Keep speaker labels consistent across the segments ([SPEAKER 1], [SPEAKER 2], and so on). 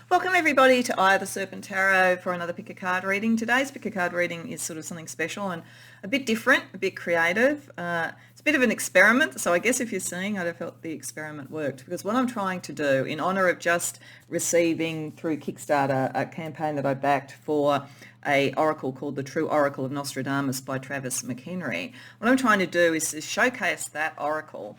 [SPEAKER 1] Welcome everybody to the Serpent Tarot for another pick a card reading. Today's pick a card reading is sort of something special and a bit different, a bit creative. It's a bit of an experiment, so I guess if you're seeing, I felt the experiment worked, because what I'm trying to do in honour of just receiving through Kickstarter a campaign that I backed for a oracle called The True Oracle of Nostradamus by Travis McHenry, what I'm trying to do is to showcase that oracle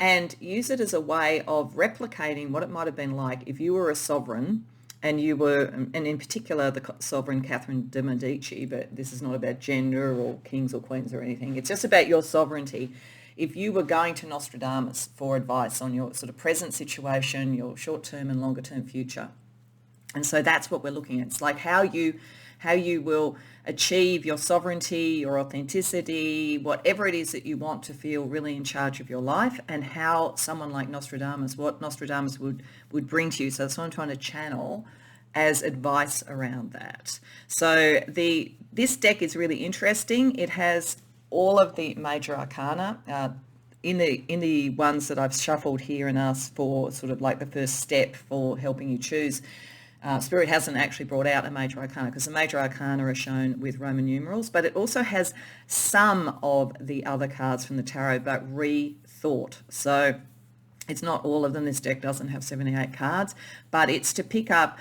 [SPEAKER 1] and use it as a way of replicating what it might have been like if you were a sovereign and you were, and in particular the sovereign Catherine De Medici, but this is not about gender or kings or queens or anything. It's just about your sovereignty. If you were going to Nostradamus for advice on your sort of present situation, your short-term and longer-term future. And so that's what we're looking at. It's like how you will achieve your sovereignty, your authenticity, whatever it is that you want to feel really in charge of your life, and how someone like Nostradamus, what Nostradamus would bring to you. So that's what I'm trying to channel as advice around that. So this deck is really interesting. It has all of the major arcana in the ones that I've shuffled here and asked for sort of like the first step for helping you choose. Spirit hasn't actually brought out a major arcana because the major arcana are shown with Roman numerals, but it also has some of the other cards from the tarot, but rethought. So it's not all of them. This deck doesn't have 78 cards, but it's to pick up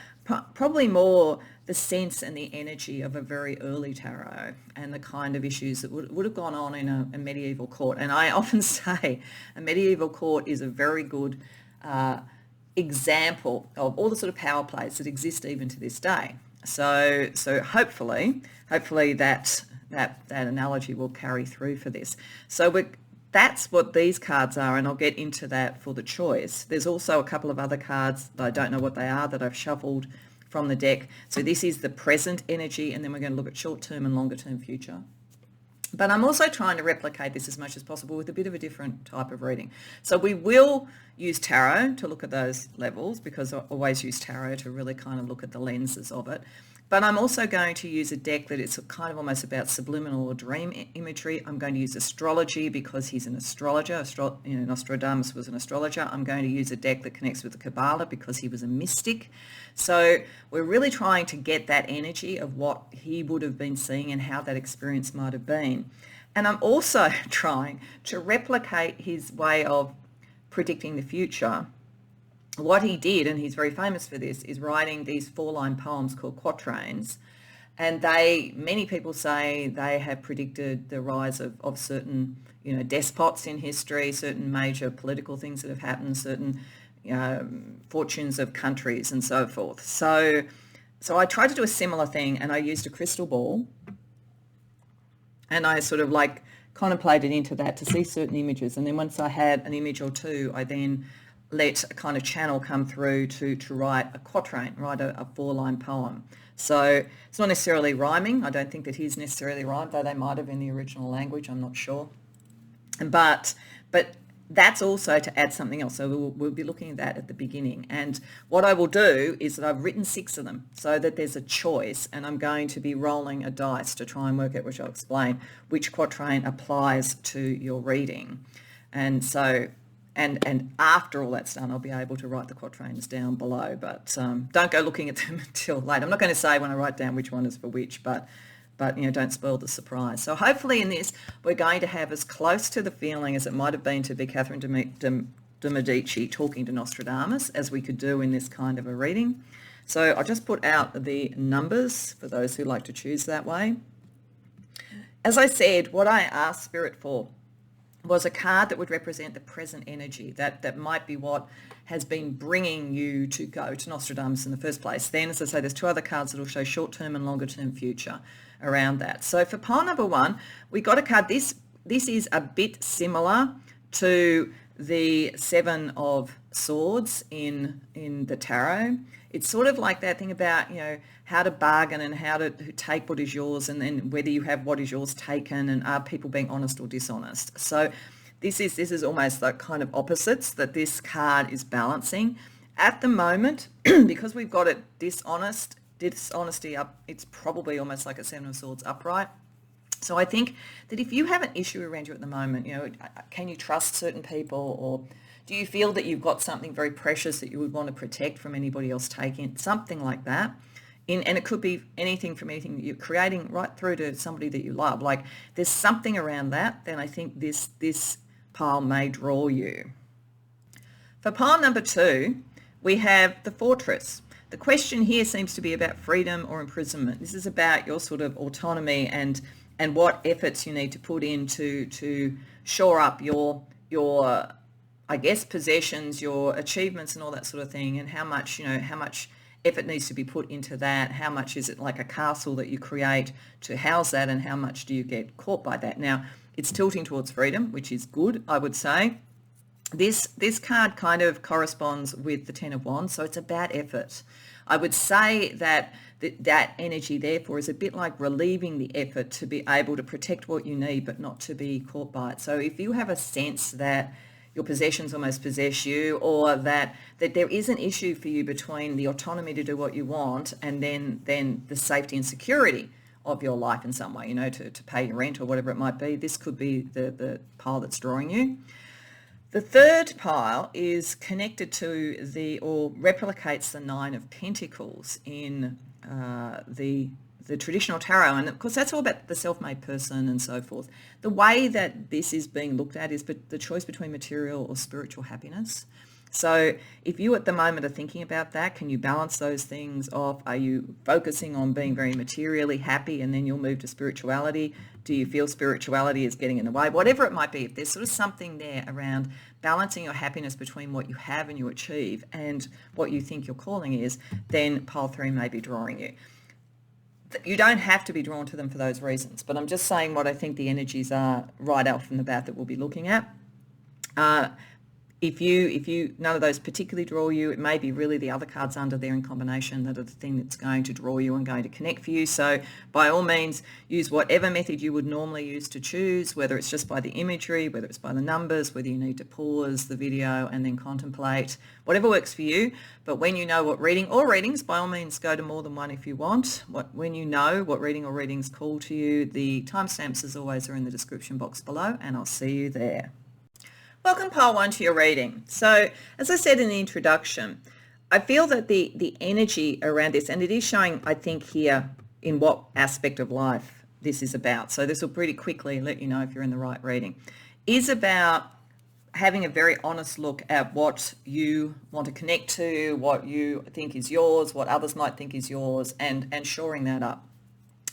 [SPEAKER 1] probably more the sense and the energy of a very early tarot and the kind of issues that would have gone on in a medieval court. And I often say a medieval court is a very good example of all the sort of power plays that exist even to this day. So hopefully that analogy will carry through for this. So that's what these cards are, and I'll get into that for the choice. There's also a couple of other cards that I don't know what they are that I've shuffled from the deck. So this is the present energy, and then we're going to look at short-term and longer-term future. But I'm also trying to replicate this as much as possible with a bit of a different type of reading. So we will use tarot to look at those levels, because I always use tarot to really kind of look at the lenses of it. But I'm also going to use a deck that it's kind of almost about subliminal or dream imagery. I'm going to use astrology because he's an astrologer. Nostradamus was an astrologer. I'm going to use a deck that connects with the Kabbalah because he was a mystic. So we're really trying to get that energy of what he would have been seeing and how that experience might have been. And I'm also trying to replicate his way of predicting the future. What he did, and he's very famous for this, is writing these 4-line poems called quatrains. And many people say they have predicted the rise of certain, despots in history, certain major political things that have happened, certain fortunes of countries and so forth. So I tried to do a similar thing, and I used a crystal ball, and I sort of like contemplated into that to see certain images. And then once I had an image or two, I then let a kind of channel come through to write a quatrain, write a 4-line poem. So it's not necessarily rhyming. I don't think that he's necessarily rhymed, though they might have in the original language. I'm not sure. But that's also to add something else. So we'll be looking at that at the beginning. And what I will do is that I've written 6 of them so that there's a choice, and I'm going to be rolling a dice to try and work out, which I'll explain, which quatrain applies to your reading. And so and after all that's done, I'll be able to write the quatrains down below. But don't go looking at them until later. I'm not going to say when I write down which one is for which, but don't spoil the surprise. So hopefully in this, we're going to have as close to the feeling as it might have been to be Catherine De Medici talking to Nostradamus as we could do in this kind of a reading. So I'll just put out the numbers for those who like to choose that way. As I said, what I asked Spirit for was a card that would represent the present energy. That might be what has been bringing you to go to Nostradamus in the first place. Then, as I say, there's 2 other cards that will show short-term and longer-term future around that. So for pile number 1, we got a card. This is a bit similar to the 7 of Swords in the tarot. It's sort of like that thing about, how to bargain and how to take what is yours, and then whether you have what is yours taken, and are people being honest or dishonest. So this is almost like kind of opposites that this card is balancing. At the moment, because we've got it dishonesty up, it's probably almost like a 7 of Swords upright. So I think that if you have an issue around you at the moment, can you trust certain people, or Do you feel that you've got something very precious that you would want to protect from anybody else taking it? Something like that. And it could be anything from anything that you're creating right through to somebody that you love. Like there's something around that, then I think this pile may draw you. For pile number 2, we have the Fortress. The question here seems to be about freedom or imprisonment. This is about your sort of autonomy and what efforts you need to put in to shore up your I guess possessions, your achievements and all that sort of thing, and how much effort needs to be put into that. How much is it like a castle that you create to house that, and how much do you get caught by that? Now, it's tilting towards freedom, which is good, I would say. This card kind of corresponds with the Ten of Wands, so it's about effort. I would say that that energy, therefore, is a bit like relieving the effort to be able to protect what you need, but not to be caught by it. So if you have a sense that your possessions almost possess you, or that there is an issue for you between the autonomy to do what you want and then the safety and security of your life in some way, to pay your rent or whatever it might be, this could be the pile that's drawing you. The third pile is connected to or replicates the Nine of Pentacles in the traditional tarot, and of course that's all about the self-made person and so forth. The way that this is being looked at is the choice between material or spiritual happiness. So if you at the moment are thinking about that, can you balance those things off? Are you focusing on being very materially happy and then you'll move to spirituality? Do you feel spirituality is getting in the way? Whatever it might be, if there's sort of something there around balancing your happiness between what you have and you achieve and what you think your calling is, then pile 3 may be drawing you. You don't have to be drawn to them for those reasons, but I'm just saying what I think the energies are right out from the bat that we'll be looking at. If you none of those particularly draw you, it may be really the other cards under there in combination that are the thing that's going to draw you and going to connect for you. So by all means, use whatever method you would normally use to choose, whether it's just by the imagery, whether it's by the numbers, whether you need to pause the video and then contemplate, whatever works for you. But when you know what reading or readings, by all means, go to more than one if you want. When you know what reading or readings call to you, the timestamps as always are in the description box below, and I'll see you there. Welcome pile 1 to your reading. So as I said in the introduction, I feel that the energy around this, and it is showing, I think, here in what aspect of life this is about. So this will pretty quickly let you know if you're in the right reading, is about having a very honest look at what you want to connect to, what you think is yours, what others might think is yours, and shoring that up.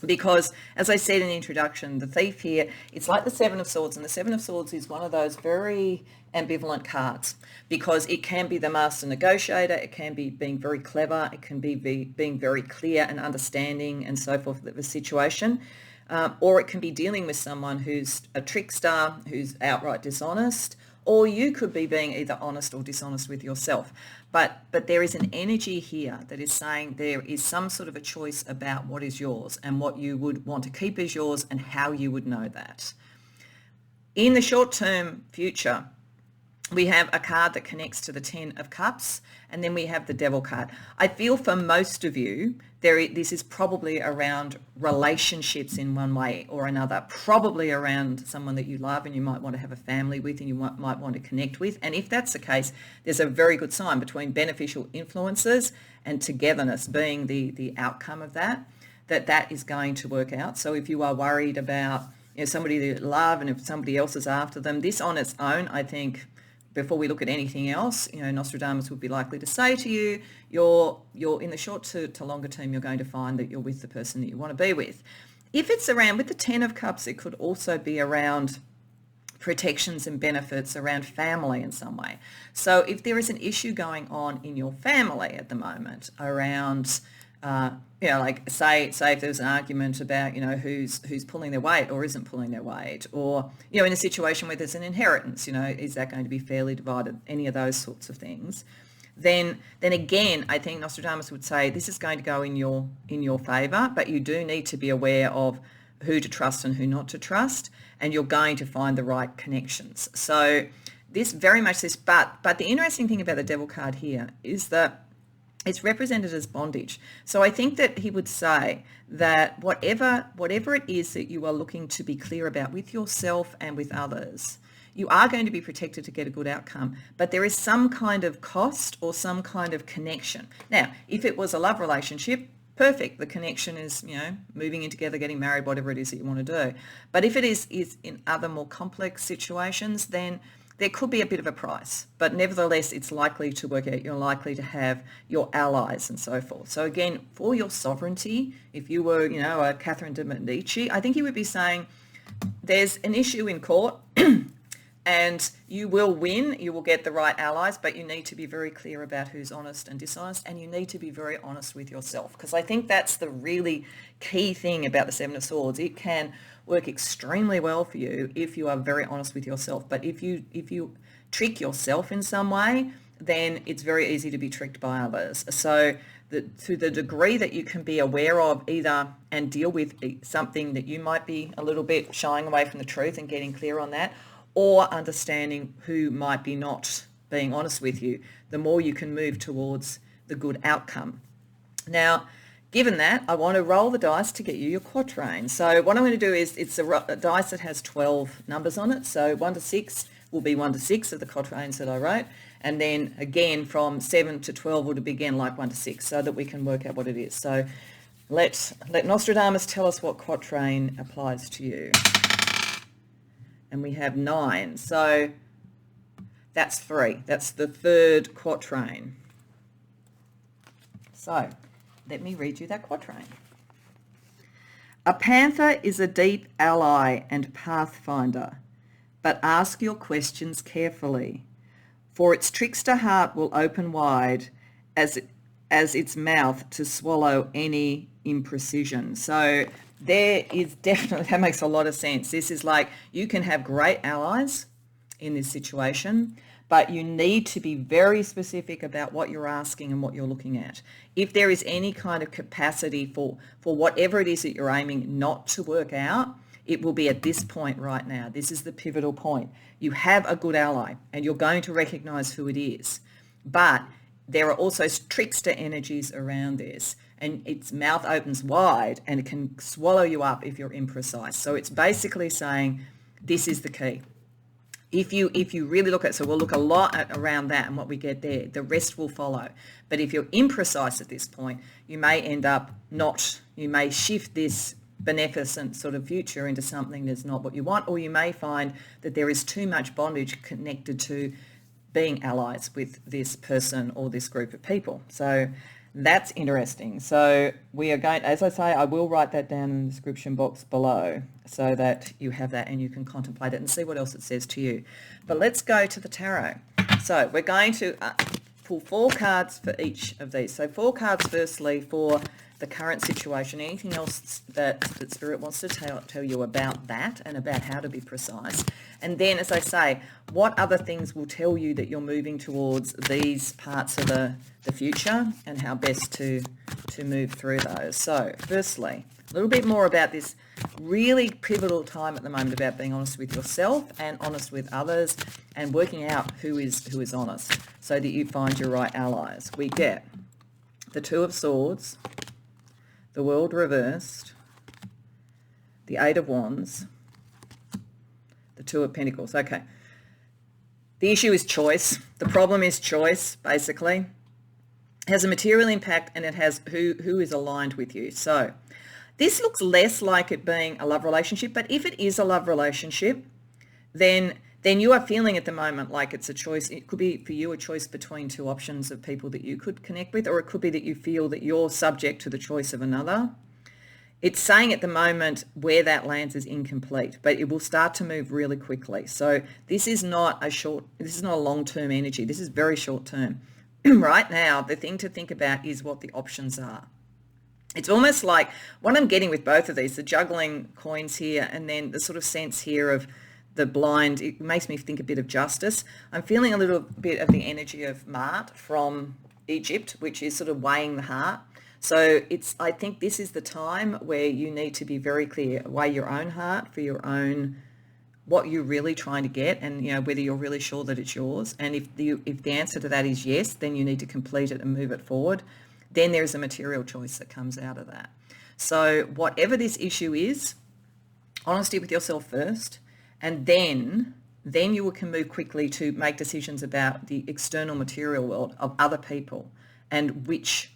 [SPEAKER 1] Because, as I said in the introduction, the Thief here, it's like the Seven of Swords, and the Seven of Swords is one of those very ambivalent cards because it can be the master negotiator, it can be being very clever, it can be being very clear and understanding and so forth of the situation, or it can be dealing with someone who's a trickster, who's outright dishonest, or you could be being either honest or dishonest with yourself. But there is an energy here that is saying there is some sort of a choice about what is yours and what you would want to keep as yours and how you would know that. In the short-term future, we have a card that connects to the Ten of Cups, and then we have the Devil card. I feel for most of you, this is probably around relationships in one way or another, probably around someone that you love and you might want to have a family with and you might want to connect with. And if that's the case, there's a very good sign between beneficial influences and togetherness being the outcome of that is going to work out. So if you are worried about somebody that you love and if somebody else is after them, this on its own, I think, before we look at anything else, Nostradamus would be likely to say to you, you're in the short to longer term, you're going to find that you're with the person that you want to be with. If it's around, with the Ten of Cups, it could also be around protections and benefits around family in some way. So if there is an issue going on in your family at the moment around, like say if there's an argument about, who's pulling their weight or isn't pulling their weight, or, in a situation where there's an inheritance, is that going to be fairly divided, any of those sorts of things, then again, I think Nostradamus would say this is going to go in your favor, but you do need to be aware of who to trust and who not to trust, and you're going to find the right connections. So this very much this, but the interesting thing about the Devil card here is that it's represented as bondage. So I think that he would say that whatever it is that you are looking to be clear about with yourself and with others, you are going to be protected to get a good outcome, but there is some kind of cost or some kind of connection. Now, if it was a love relationship, perfect. The connection is, moving in together, getting married, whatever it is that you want to do. But if it is in other more complex situations, then there could be a bit of a price, but nevertheless, it's likely to work out. You're likely to have your allies and so forth. So again, for your sovereignty, if you were, a Catherine De Medici, I think you would be saying there's an issue in court and you will win, you will get the right allies, but you need to be very clear about who's honest and dishonest, and you need to be very honest with yourself, because I think that's the really key thing about the Seven of Swords. It can work extremely well for you if you are very honest with yourself, but if you trick yourself in some way, then it's very easy to be tricked by others. So to the degree that you can be aware of either and deal with something that you might be a little bit shying away from the truth and getting clear on that, or understanding who might be not being honest with you, the more you can move towards the good outcome. Now, given that, I want to roll the dice to get you your quatrain. So what I'm going to do is, it's a dice that has 12 numbers on it. So 1 to 6 will be 1 to 6 of the quatrains that I wrote. And then again, from 7 to 12 would be again like 1 to 6, so that we can work out what it is. So let Nostradamus tell us what quatrain applies to you. And we have 9. So that's 3. That's the third quatrain. So let me read you that quatrain. A panther is a deep ally and pathfinder, but ask your questions carefully, for its trickster heart will open wide as its mouth to swallow any imprecision. So there is definitely, that makes a lot of sense. This is like, you can have great allies in this situation, but you need to be very specific about what you're asking and what you're looking at. If there is any kind of capacity for whatever it is that you're aiming not to work out, it will be at this point right now. This is the pivotal point. You have a good ally and you're going to recognize who it is, but there are also trickster energies around this, and its mouth opens wide and it can swallow you up if you're imprecise. So it's basically saying this is the key. If you really look at, so we'll look a lot at around that and what we get there, the rest will follow. But if you're imprecise at this point, you may end up you may shift this beneficent sort of future into something that's not what you want, or you may find that there is too much bondage connected to being allies with this person or this group of people. So that's interesting. So we are going, as I say, I will write that down in the description box below so that you have that and you can contemplate it and see what else it says to you. But let's go to the tarot. So we're going to pull 4 cards for each of these. So 4 cards firstly for the current situation. Anything else that Spirit wants to tell you about that and about how to be precise. And then, as I say, what other things will tell you that you're moving towards these parts of the future and how best to move through those. So firstly, a little bit more about this really pivotal time at the moment about being honest with yourself and honest with others and working out who is honest so that you find your right allies. We get the 2 of Swords, the World reversed, the 8 of Wands, the 2 of Pentacles. Okay. The issue is choice. The problem is choice, basically. It has a material impact and it has who is aligned with you. So this looks less like it being a love relationship, but if it is a love relationship, then you are feeling at the moment like it's a choice. It could be for you a choice between 2 options of people that you could connect with, or it could be that you feel that you're subject to the choice of another. It's saying at the moment where that lands is incomplete, but it will start to move really quickly. So this is not a long-term energy. This is very short-term. Right now, the thing to think about is what the options are. It's almost like what I'm getting with both of these, the juggling coins here and then the sort of sense here of the blind, it makes me think a bit of justice. I'm feeling a little bit of the energy of Mart from Egypt, which is sort of weighing the heart. So I think this is the time where you need to be very clear, weigh your own heart for your own, what you're really trying to get, and whether you're really sure that it's yours. And if the answer to that is yes, then you need to complete it and move it forward. Then there's a material choice that comes out of that. So whatever this issue is, honesty with yourself first, and then then you can move quickly to make decisions about the external material world of other people and which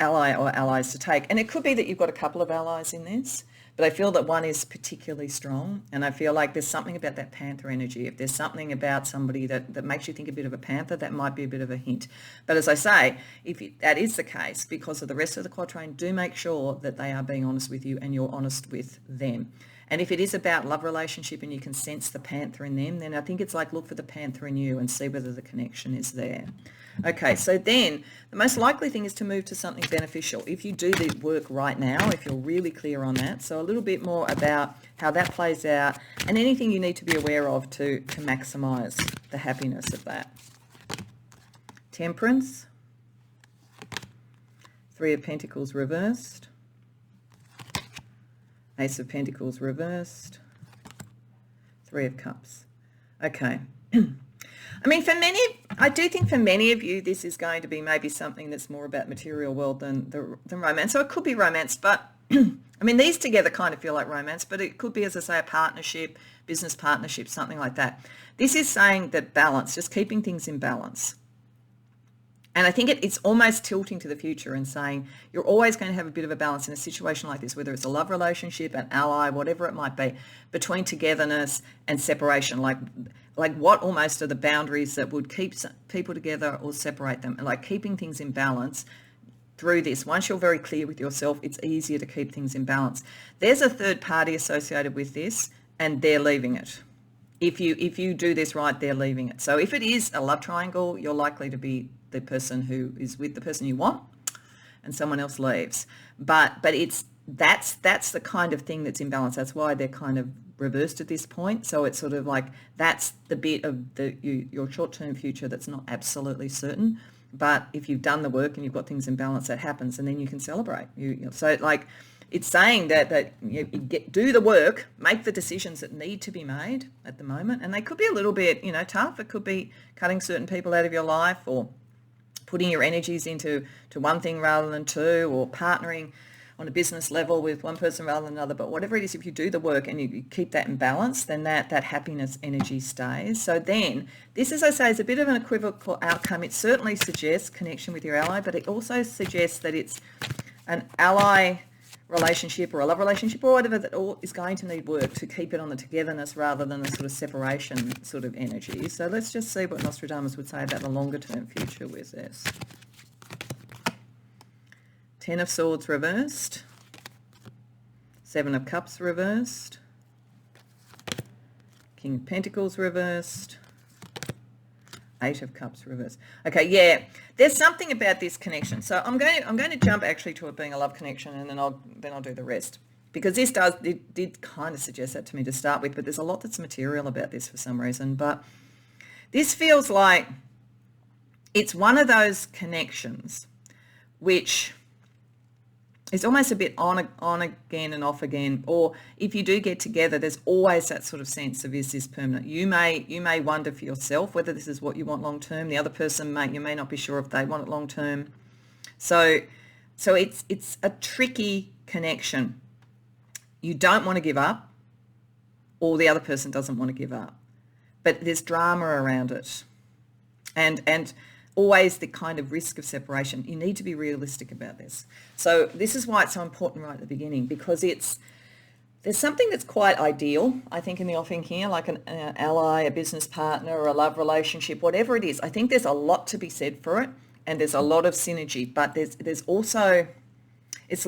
[SPEAKER 1] ally or allies to take. And it could be that you've got a couple of allies in this, but I feel that one is particularly strong. And I feel like there's something about that panther energy. If there's something about somebody that makes you think a bit of a panther, that might be a bit of a hint. But as I say, if that is the case, because of the rest of the quatrain, do make sure that they are being honest with you and you're honest with them. And if it is about love relationship and you can sense the panther in them, then I think it's like look for the panther in you and see whether the connection is there. Okay, so then the most likely thing is to move to something beneficial. If you do the work right now, if you're really clear on that, so a little bit more about how that plays out and anything you need to be aware of to maximise the happiness of that. Temperance, Three of Pentacles reversed, Ace of Pentacles reversed, Three of Cups. Okay. I mean, I do think for many of you, this is going to be maybe something that's more about material world than romance. So it could be romance, but I mean, these together kind of feel like romance, but it could be, as I say, a partnership, business partnership, something like that. This is saying that balance, just keeping things in balance. And I think it's almost tilting to the future and saying you're always going to have a bit of a balance in a situation like this, whether it's a love relationship, an ally, whatever it might be, between togetherness and separation. Like what almost are the boundaries that would keep people together or separate them? And like keeping things in balance through this. Once you're very clear with yourself, it's easier to keep things in balance. There's a third party associated with this and they're leaving it. If you do this right, they're leaving it. So if it is a love triangle, you're likely to be the person who is with the person you want and someone else leaves. But that's the kind of thing that's in balance. That's why they're kind of reversed at this point. So it's sort of like that's the bit of your short-term future that's not absolutely certain. But if you've done the work and you've got things in balance, that happens, and then you can celebrate. So like it's saying that you do the work, make the decisions that need to be made at the moment, and they could be a little bit tough. It could be cutting certain people out of your life, or putting your energies into one thing rather than two, or partnering on a business level with one person rather than another. But whatever it is, if you do the work and you keep that in balance, then that happiness energy stays. So then this, as I say, is a bit of an equivocal outcome. It certainly suggests connection with your ally, but it also suggests that it's an ally relationship or a love relationship or whatever that all is going to need work to keep it on the togetherness rather than the sort of separation sort of energy. So let's just see what Nostradamus would say about the longer term future with this. Ten of Swords reversed, Seven of Cups reversed, King of Pentacles reversed, Eight of Cups reversed. Okay, yeah, there's something about this connection. So I'm going to jump actually to it being a love connection, and then I'll do the rest, because this did kind of suggest that to me to start with. But there's a lot that's material about this for some reason. But this feels like it's one of those connections which is almost a bit on again and off again. Or if you do get together, there's always that sort of sense of, is this permanent? You may wonder for yourself whether this is what you want long term. The other person you may not be sure if they want it long term. So it's a tricky connection. You don't want to give up, or the other person doesn't want to give up. But there's drama around it. And always the kind of risk of separation. You need to be realistic about this. So this is why it's so important right at the beginning, because there's something that's quite ideal, I think, in the offing here, like an ally, a business partner, or a love relationship, whatever it is. I think there's a lot to be said for it, and there's a lot of synergy, but there's also, it's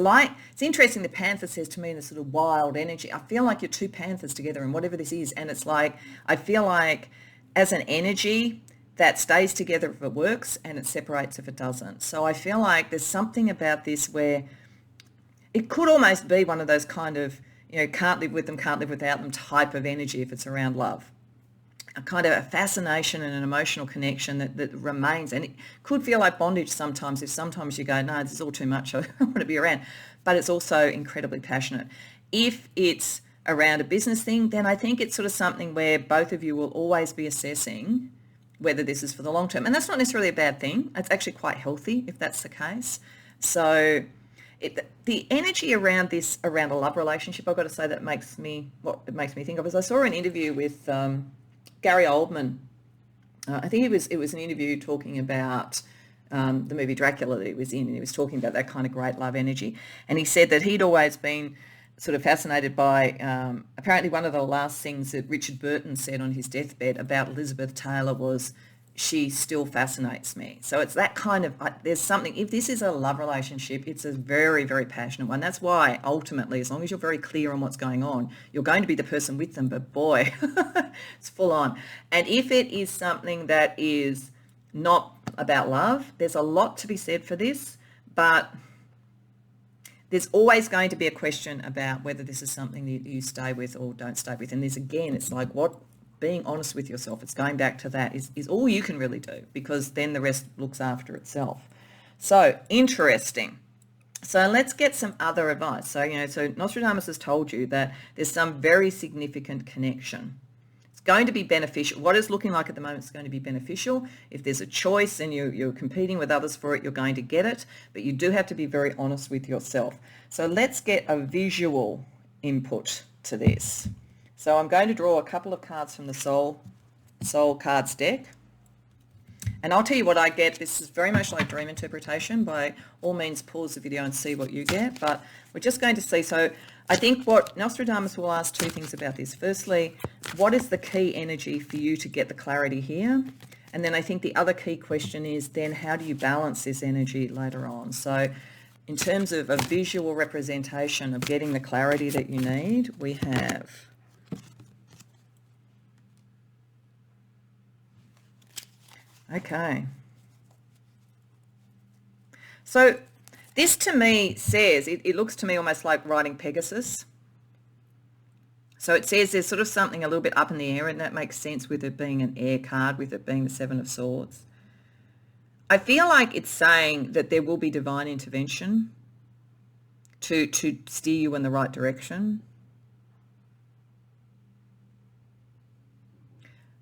[SPEAKER 1] interesting, the panther says to me in a sort of wild energy. I feel like you're two panthers together in whatever this is, and it's like, I feel like as an energy, that stays together if it works and it separates if it doesn't. So I feel like there's something about this where it could almost be one of those kind of, can't live with them, can't live without them type of energy if it's around love. A kind of a fascination and an emotional connection that remains. And it could feel like bondage sometimes if sometimes you go, no, this is all too much, I don't want to be around. But it's also incredibly passionate. If it's around a business thing, then I think it's sort of something where both of you will always be assessing whether this is for the long term. And that's not necessarily a bad thing. It's actually quite healthy if that's the case. So the energy around a love relationship, I've got to say, that makes me think of, is I saw an interview with Gary Oldman, I think it was an interview talking about the movie Dracula that he was in, and he was talking about that kind of great love energy. And he said that he'd always been sort of fascinated by, apparently one of the last things that Richard Burton said on his deathbed about Elizabeth Taylor was, she still fascinates me. So it's that kind of, there's something, if this is a love relationship, it's a very, very passionate one. That's why ultimately, as long as you're very clear on what's going on, you're going to be the person with them, but boy, it's full on. And if it is something that is not about love, there's a lot to be said for this, but there's always going to be a question about whether this is something that you stay with or don't stay with. And there's, again, it's like being honest with yourself, it's going back to that, is all you can really do, because then the rest looks after itself. So interesting. So let's get some other advice. So, so Nostradamus has told you that there's some very significant connection. It's going to be beneficial. What it's looking like at the moment is going to be beneficial. If there's a choice and you're competing with others for it, you're going to get it, but you do have to be very honest with yourself. So let's get a visual input to this. So I'm going to draw a couple of cards from the Soul Cards deck. And I'll tell you what I get. This is very much like dream interpretation. By all means, pause the video and see what you get. But we're just going to see. So I think what Nostradamus will ask two things about this. Firstly, what is the key energy for you to get the clarity here? And then I think the other key question is then how do you balance this energy later on? So in terms of a visual representation of getting the clarity that you need, we have... Okay. So this to me says, it looks to me almost like riding Pegasus. So it says there's sort of something a little bit up in the air, and that makes sense with it being an air card, with it being the Seven of Swords. I feel like it's saying that there will be divine intervention to steer you in the right direction.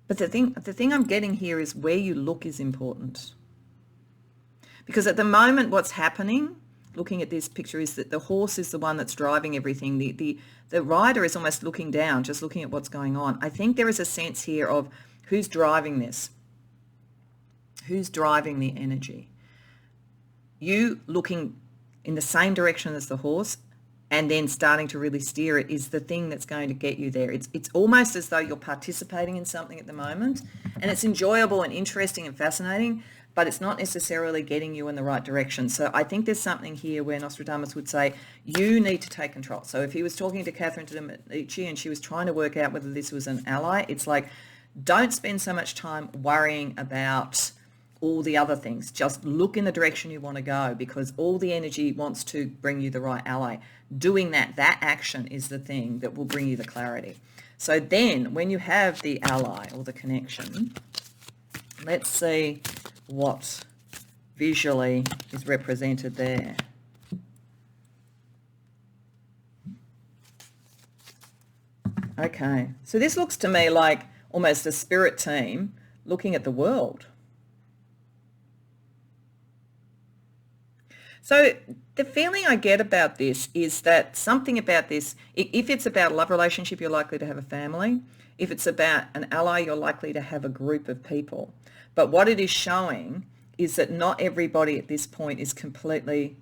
[SPEAKER 1] But the thing I'm getting here is where you look is important. Because at the moment what's happening, looking at this picture, is that the horse is the one that's driving everything. The rider is almost looking down, just looking at what's going on. I think there is a sense here of who's driving this. Who's driving the energy? You looking in the same direction as the horse and then starting to really steer it is the thing that's going to get you there. It's almost as though you're participating in something at the moment, and it's enjoyable and interesting and fascinating, but it's not necessarily getting you in the right direction. So I think there's something here where Nostradamus would say, you need to take control. So if he was talking to Catherine De Medici and she was trying to work out whether this was an ally, it's like, don't spend so much time worrying about all the other things. Just look in the direction you want to go, because all the energy wants to bring you the right ally. Doing that action is the thing that will bring you the clarity. So then when you have the ally or the connection, let's see what visually is represented there. Okay, so this looks to me like almost a spirit team looking at the world. So the feeling I get about this is that something about this, if it's about a love relationship, you're likely to have a family. If it's about an ally, you're likely to have a group of people. But what it is showing is that not everybody at this point is completely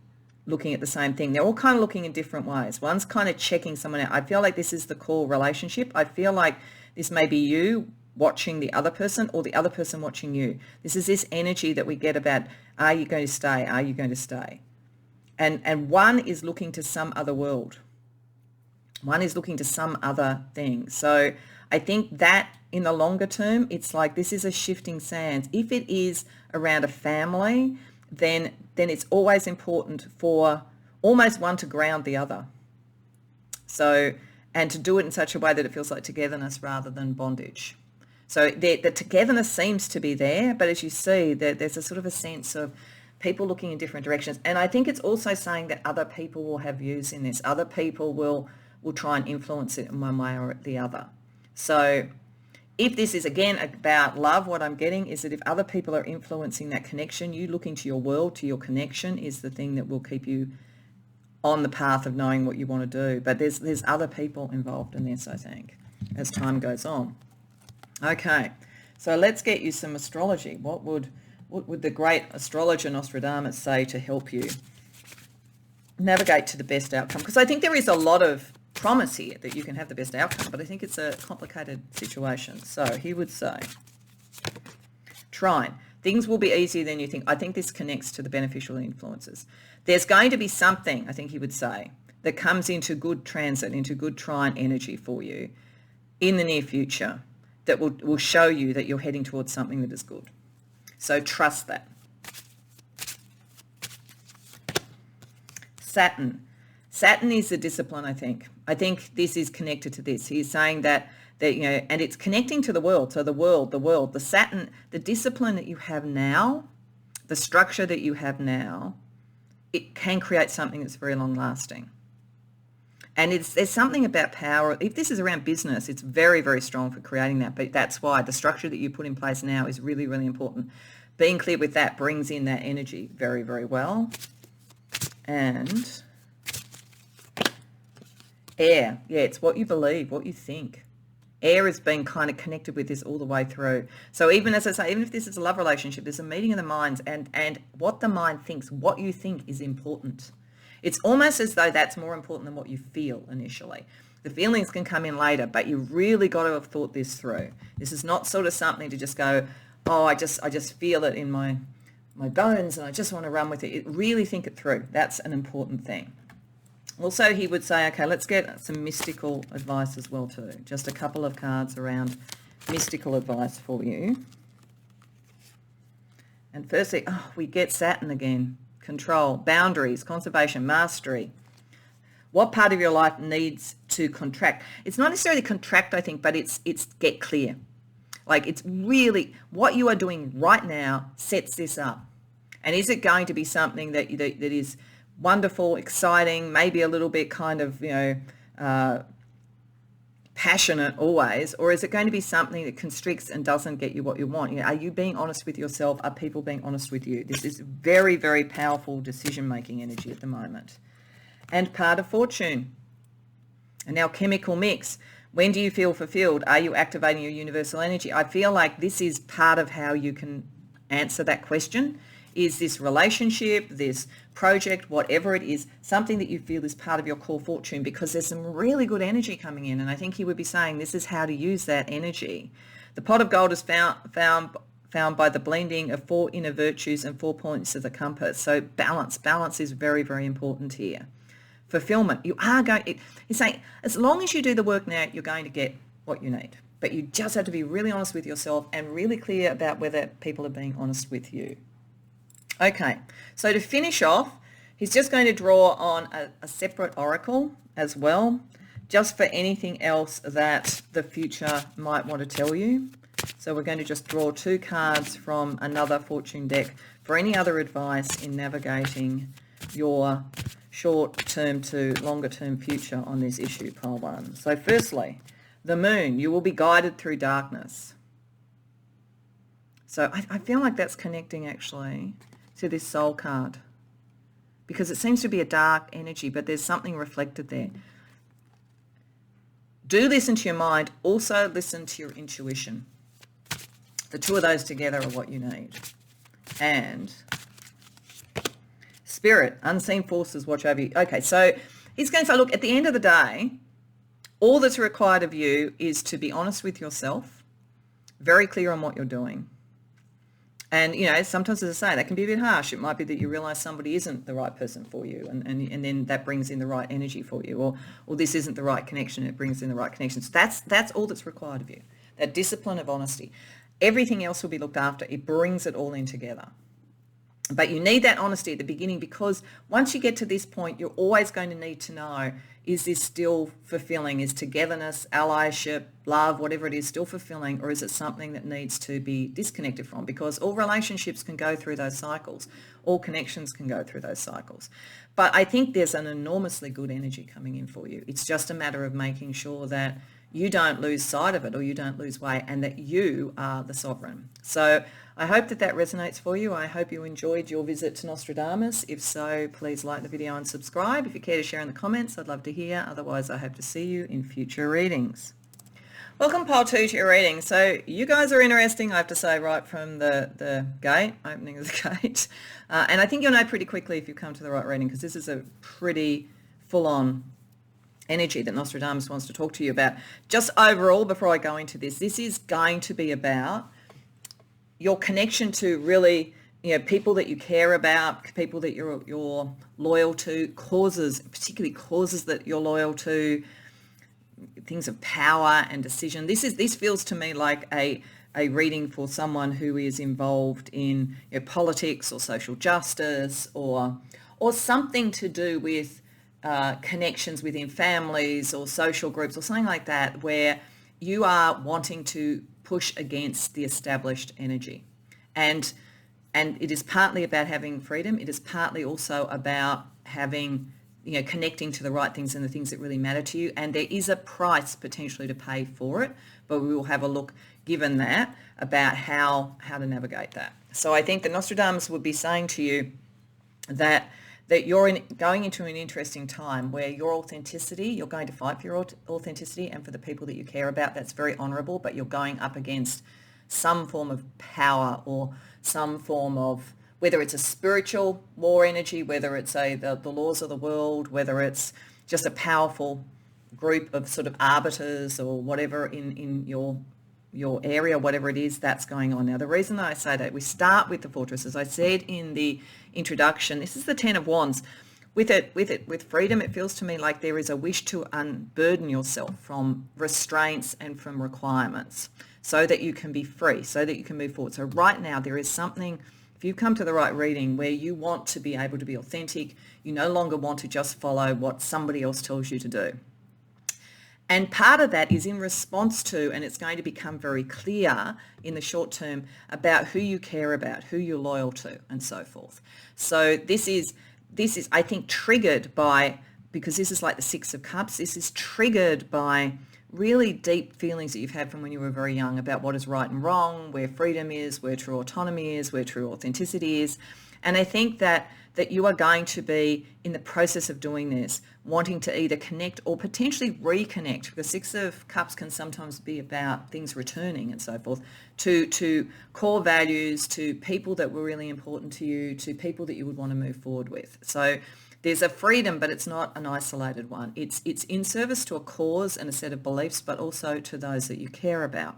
[SPEAKER 1] looking at the same thing. They're all kind of looking in different ways. One's kind of checking someone out. I feel like this is the core relationship. I feel like this may be you watching the other person or the other person watching you. This is this energy that we get about, are you going to stay? Are you going to stay? And one is looking to some other world. One is looking to some other thing. So I think that in the longer term, it's like this is a shifting sands. If it is around a family, then it's always important for almost one to ground the other. So, and to do it in such a way that it feels like togetherness rather than bondage. So the togetherness seems to be there, but as you see, there's a sort of a sense of people looking in different directions. And I think it's also saying that other people will have views in this. Other people will try and influence it in one way or the other. So if this is, again, about love, what I'm getting is that if other people are influencing that connection, you looking to your world, to your connection, is the thing that will keep you on the path of knowing what you want to do. But there's other people involved in this, I think, as time goes on. Okay, so let's get you some astrology. What would the great astrologer Nostradamus say to help you navigate to the best outcome? Because I think there is a lot of promise here that you can have the best outcome, but I think it's a complicated situation. So he would say, Trine, things will be easier than you think. I think this connects to the beneficial influences. There's going to be something, I think he would say, that comes into good transit, into good trine energy for you in the near future that will show you that you're heading towards something that is good. So trust that. Saturn is the discipline, I think. I think this is connected to this. He's saying that and it's connecting to the world. So the world, the Saturn, the discipline that you have now, the structure that you have now, it can create something that's very long lasting. And there's something about power. If this is around business, it's very, very strong for creating that. But that's why the structure that you put in place now is really, really important. Being clear with that brings in that energy very, very well. And air. Yeah, it's what you believe, what you think. Air has been kind of connected with this all the way through. So even, as I say, even if this is a love relationship, there's a meeting of the minds, and what the mind thinks, what you think is important. It's almost as though that's more important than what you feel initially. The feelings can come in later, but you really got to have thought this through. This is not sort of something to just go, oh, I just feel it in my bones and I just want to run with it. Really think it through. That's an important thing. Also, he would say, okay, let's get some mystical advice as well too. Just a couple of cards around mystical advice for you. And firstly, we get Saturn again. Control, boundaries, conservation, mastery. What part of your life needs to contract? It's not necessarily contract, I think, but it's get clear. Like, it's really what you are doing right now sets this up. And is it going to be something that is wonderful, exciting, maybe a little bit kind of, passionate always, or is it going to be something that constricts and doesn't get you what you want? Are you being honest with yourself? Are people being honest with you? This is very, very powerful decision-making energy at the moment. And part of fortune. And now chemical mix. When do you feel fulfilled? Are you activating your universal energy? I feel like this is part of how you can answer that question. Is this relationship, this project, whatever it is, something that you feel is part of your core fortune? Because there's some really good energy coming in, and I think he would be saying this is how to use that energy. The pot of gold is found by the blending of 4 inner virtues and 4 points of the compass. So balance is very, very important here. Fulfillment, he's saying as long as you do the work now, you're going to get what you need. But you just have to be really honest with yourself and really clear about whether people are being honest with you. Okay, so to finish off, he's just going to draw on a separate oracle as well, just for anything else that the future might want to tell you. So we're going to just draw 2 cards from another fortune deck for any other advice in navigating your short-term to longer-term future on this issue, pile 1. So firstly, the moon, you will be guided through darkness. So I feel like that's connecting actually to this soul card, because it seems to be a dark energy, but there's something reflected there. Do listen to your mind, also listen to your intuition. The 2 of those together are what you need. And spirit, unseen forces watch over you. Okay, so he's going to say, look, at the end of the day, all that's required of you is to be honest with yourself, very clear on what you're doing. And, sometimes, as I say, that can be a bit harsh. It might be that you realise somebody isn't the right person for you, and then that brings in the right energy for you, or this isn't the right connection, it brings in the right connections. That's all that's required of you, that discipline of honesty. Everything else will be looked after. It brings it all in together. But you need that honesty at the beginning, because once you get to this point, you're always going to need to know, is this still fulfilling? Is togetherness, allyship, love, whatever it is, still fulfilling, or is it something that needs to be disconnected from? Because all relationships can go through those cycles. All connections can go through those cycles. But I think there's an enormously good energy coming in for you. It's just a matter of making sure that you don't lose sight of it, or you don't lose way, and that you are the sovereign. So I hope that resonates for you. I hope you enjoyed your visit to Nostradamus. If so, please like the video and subscribe. If you care to share in the comments, I'd love to hear. Otherwise, I hope to see you in future readings. Welcome, Pile 2, to your reading. So you guys are interesting, I have to say, right from the gate, opening of the gate. And I think you'll know pretty quickly if you come to the right reading, because this is a pretty full-on energy that Nostradamus wants to talk to you about. Just overall, before I go into this is going to be about your connection to really, people that you care about, people that you're loyal to, causes, particularly causes that you're loyal to, things of power and decision. This feels to me like a reading for someone who is involved in politics or social justice or something to do with connections within families or social groups or something like that, where you are wanting to push against the established energy. And it is partly about having freedom. It is partly also about having, connecting to the right things and the things that really matter to you. And there is a price potentially to pay for it, but we will have a look, given that, about how to navigate that. So I think that Nostradamus would be saying to you that you're going into an interesting time where your authenticity, you're going to fight for your authenticity and for the people that you care about. That's very honourable, but you're going up against some form of power or some form of, whether it's a spiritual war energy, whether it's the laws of the world, whether it's just a powerful group of sort of arbiters or whatever in your area, whatever it is that's going on. Now, the reason that I say that, we start with the fortress, as I said in the introduction, this is the Ten of Wands. With freedom, it feels to me like there is a wish to unburden yourself from restraints and from requirements so that you can be free, so that you can move forward. So right now there is something, if you've come to the right reading, where you want to be able to be authentic. You no longer want to just follow what somebody else tells you to do. And part of that is in response to, and it's going to become very clear in the short term, about who you care about, who you're loyal to, and so forth. So this is, I think, triggered by, because this is like the Six of Cups, this is triggered by really deep feelings that you've had from when you were very young about what is right and wrong, where freedom is, where true autonomy is, where true authenticity is. And I think that you are going to be, in the process of doing this, wanting to either connect or potentially reconnect, because Six of Cups can sometimes be about things returning and so forth, to core values, to people that were really important to you, to people that you would want to move forward with. So there's a freedom, but it's not an isolated one. It's in service to a cause and a set of beliefs, but also to those that you care about.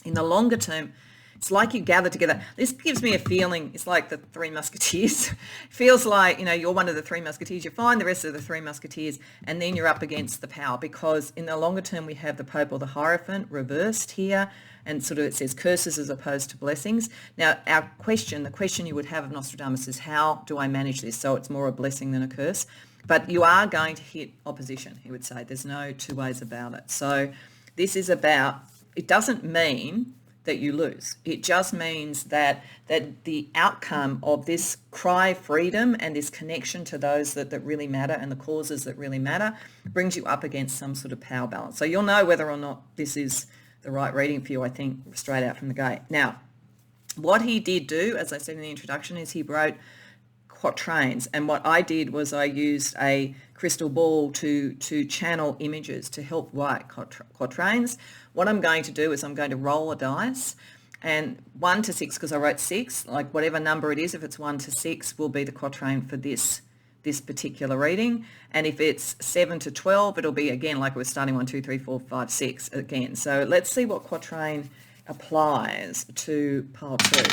[SPEAKER 1] In the longer term, it's like you gather together. This gives me a feeling, it's like the Three Musketeers. It feels like, you're one of the Three Musketeers. You find the rest of the Three Musketeers, and then you're up against the power, because in the longer term, we have the Pope or the Hierophant reversed here, and sort of it says curses as opposed to blessings. Now, the question you would have of Nostradamus is, how do I manage this? So it's more a blessing than a curse. But you are going to hit opposition, he would say. There's no two ways about it. So this is about, it doesn't mean that you lose. It just means that the outcome of this cry freedom and this connection to those that really matter and the causes that really matter brings you up against some sort of power balance. So you'll know whether or not this is the right reading for you, I think, straight out from the gate. Now, what he did do, as I said in the introduction, is he wrote quatrains, and what I did was I used a crystal ball to channel images to help write quatrains. What I'm going to do is I'm going to roll a dice, and 1 to 6, because I wrote 6, like whatever number it is, if it's 1 to 6 will be the quatrain for this particular reading, and if it's 7 to 12, it'll be, again, like we're starting 1, 2, 3, 4, 5, 6 again. So let's see what quatrain applies to pile 2.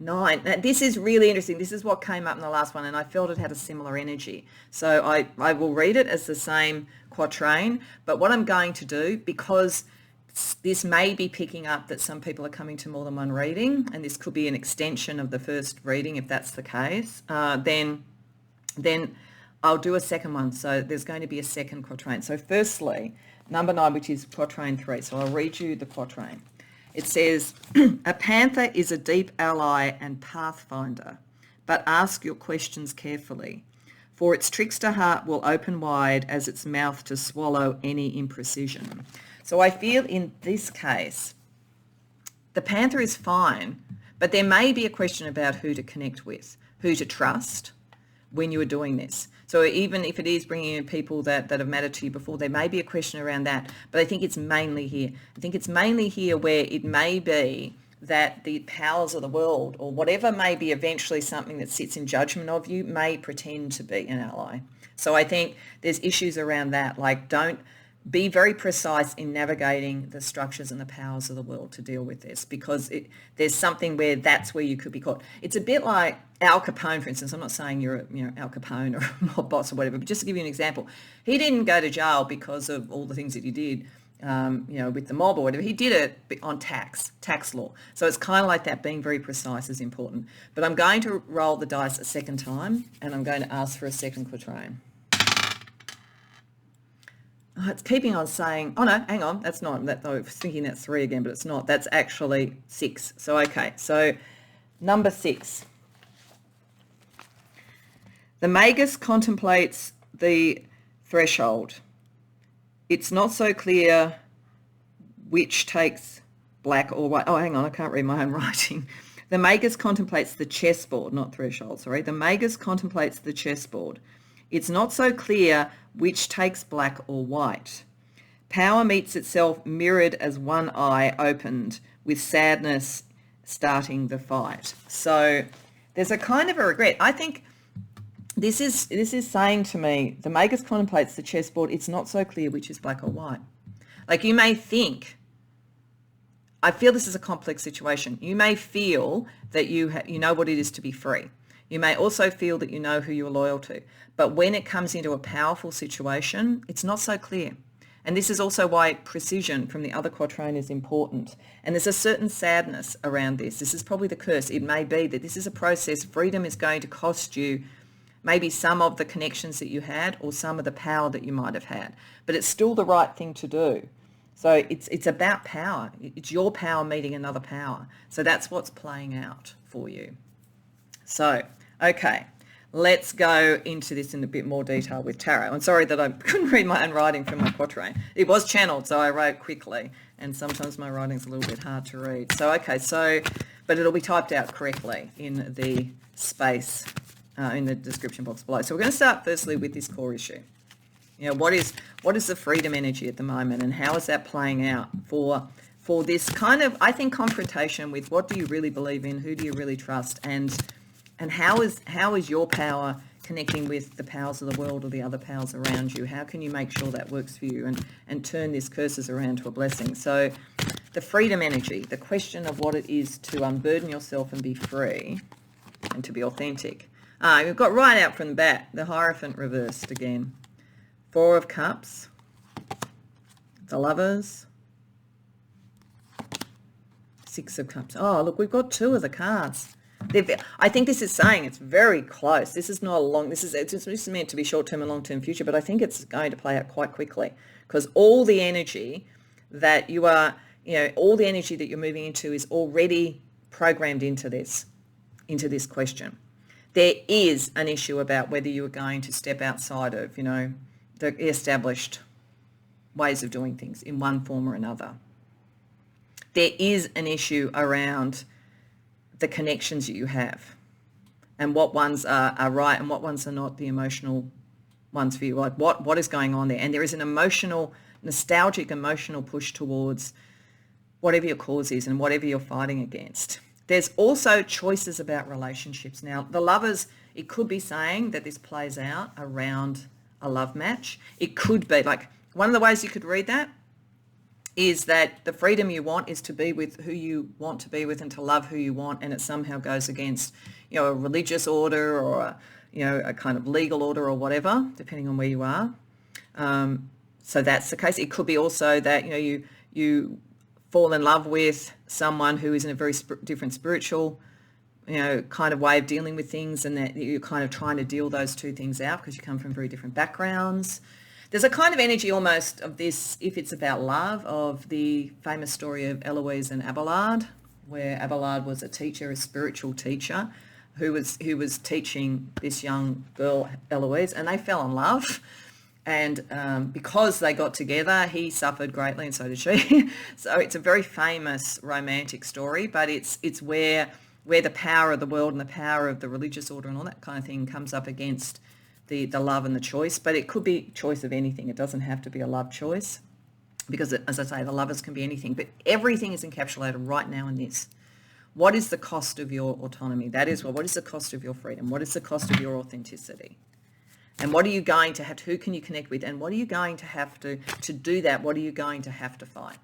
[SPEAKER 1] 9. Now, this is really interesting. This is what came up in the last one, and I felt it had a similar energy. So I will read it as the same quatrain, but what I'm going to do, because this may be picking up that some people are coming to more than one reading, and this could be an extension of the first reading if that's the case, then I'll do a second one. So there's going to be a second quatrain. So firstly, number 9, which is quatrain 3. So I'll read you the quatrain. It says, a panther is a deep ally and pathfinder, but ask your questions carefully, for its trickster heart will open wide as its mouth to swallow any imprecision. So I feel in this case, the panther is fine, but there may be a question about who to connect with, who to trust when you are doing this. So even if it is bringing in people that have mattered to you before, there may be a question around that. But I think it's mainly here. I think it's mainly here where it may be that the powers of the world, or whatever may be eventually something that sits in judgment of you, may pretend to be an ally. So I think there's issues around that. Like, don't be very precise in navigating the structures and the powers of the world to deal with this, because there's something where that's where you could be caught. It's a bit like Al Capone, for instance. I'm not saying you're Al Capone or a mob boss or whatever, but just to give you an example, he didn't go to jail because of all the things that he did, with the mob or whatever. He did it on tax law. So it's kind of like that. Being very precise is important. But I'm going to roll the dice a second time, and I'm going to ask for a second quatrain. Oh, it's keeping on saying, oh no, hang on, that's not, I was thinking that's 3 again, but it's not. That's actually 6. So, okay, so number 6. The magus contemplates the threshold. It's not so clear which takes black or white. Oh, hang on, I can't read my own writing. The magus contemplates the chessboard, not threshold, sorry. The magus contemplates the chessboard. It's not so clear which takes black or white. Power meets itself mirrored as one eye opened, with sadness starting the fight. So there's a kind of a regret. I think this is saying to me, the magus contemplates the chessboard. It's not so clear which is black or white. Like, you may think, I feel this is a complex situation. You may feel that you know what it is to be free. You may also feel that you know who you're loyal to. But when it comes into a powerful situation, it's not so clear. And this is also why precision from the other quatrain is important. And there's a certain sadness around this. This is probably the curse. It may be that this is a process. Freedom is going to cost you maybe some of the connections that you had, or some of the power that you might have had. But it's still the right thing to do. So it's about power. It's your power meeting another power. So that's what's playing out for you. So, okay, let's go into this in a bit more detail with tarot. I'm sorry that I couldn't read my own writing from my quatrain. It was channeled, so I wrote quickly, and sometimes my writing's a little bit hard to read. So, okay, but it'll be typed out correctly in the space, in the description box below. So we're going to start firstly with this core issue. What is the freedom energy at the moment, and how is that playing out for this kind of, I think, confrontation with what do you really believe in, who do you really trust, and how is your power connecting with the powers of the world or the other powers around you? How can you make sure that works for you and turn these curses around to a blessing? So the freedom energy, the question of what it is to unburden yourself and be free and to be authentic. We've got right out from the bat, the Hierophant reversed again. 4 of Cups, the Lovers, 6 of Cups. Oh, look, we've got 2 of the cards. I think this is saying it's very close. This is not a long, this is meant to be short-term and long-term future, but I think it's going to play out quite quickly, because all the energy that you are, all the energy that you're moving into is already programmed into this question. There is an issue about whether you are going to step outside of, the established ways of doing things in one form or another. There is an issue around the connections that you have and what ones are right and what ones are not the emotional ones for you. Like what is going on there? And there is an nostalgic emotional push towards whatever your cause is and whatever you're fighting against. There's also choices about relationships. Now, the Lovers, it could be saying that this plays out around a love match. It could be, like, one of the ways you could read that is that the freedom you want is to be with who you want to be with and to love who you want, and it somehow goes against, a religious order or a kind of legal order or whatever, depending on where you are. So that's the case. It could be also that you fall in love with someone who is in a very different spiritual kind of way of dealing with things, and that you're kind of trying to deal those two things out because you come from very different backgrounds. There's a kind of energy almost of this, if it's about love, of the famous story of Eloise and Abelard, where Abelard was a spiritual teacher, who was teaching this young girl, Eloise, and they fell in love. And because they got together, he suffered greatly, and so did she. So it's a very famous romantic story, but it's where the power of the world and the power of the religious order and all that kind of thing comes up against the love and the choice, but it could be choice of anything. It doesn't have to be a love choice because, as I say, the lovers can be anything, but everything is encapsulated right now in this. What is the cost of your autonomy? That is what is the cost of your freedom? What is the cost of your authenticity? And what are you going to have to, who can you connect with? And what are you going to have to do that? What are you going to have to fight?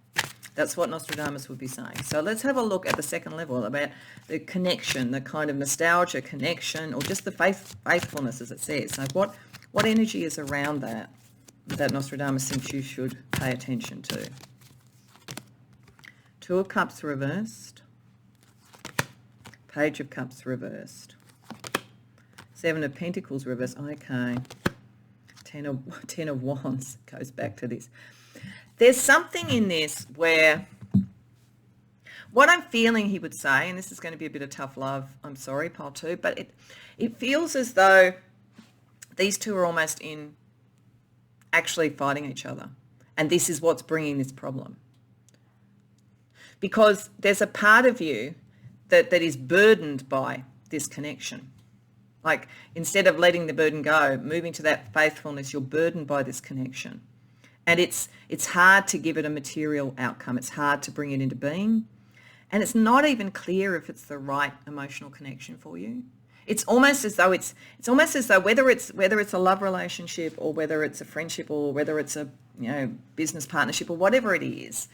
[SPEAKER 1] That's what Nostradamus would be saying. So let's have a look at the second level about the connection, the kind of nostalgia connection, or just the faithfulness, as it says. Like what energy is around that Nostradamus thinks you should pay attention to? Two of Cups reversed. Page of Cups reversed. Seven of Pentacles reversed. Okay. Ten of Wands goes back to this. There's something in this where what I'm feeling he would say, and this is going to be a bit of tough love, I'm sorry, pile two, but it feels as though these two are almost in actually fighting each other. And this is what's bringing this problem. Because there's a part of you that is burdened by this connection. Like instead of letting the burden go, moving to that faithfulness, you're burdened by this connection. And it's hard to give it a material outcome. It's hard to bring it into being. And it's not even clear if it's the right emotional connection for you. It's almost as though whether it's a love relationship or whether it's a friendship or whether it's a business partnership or whatever it is,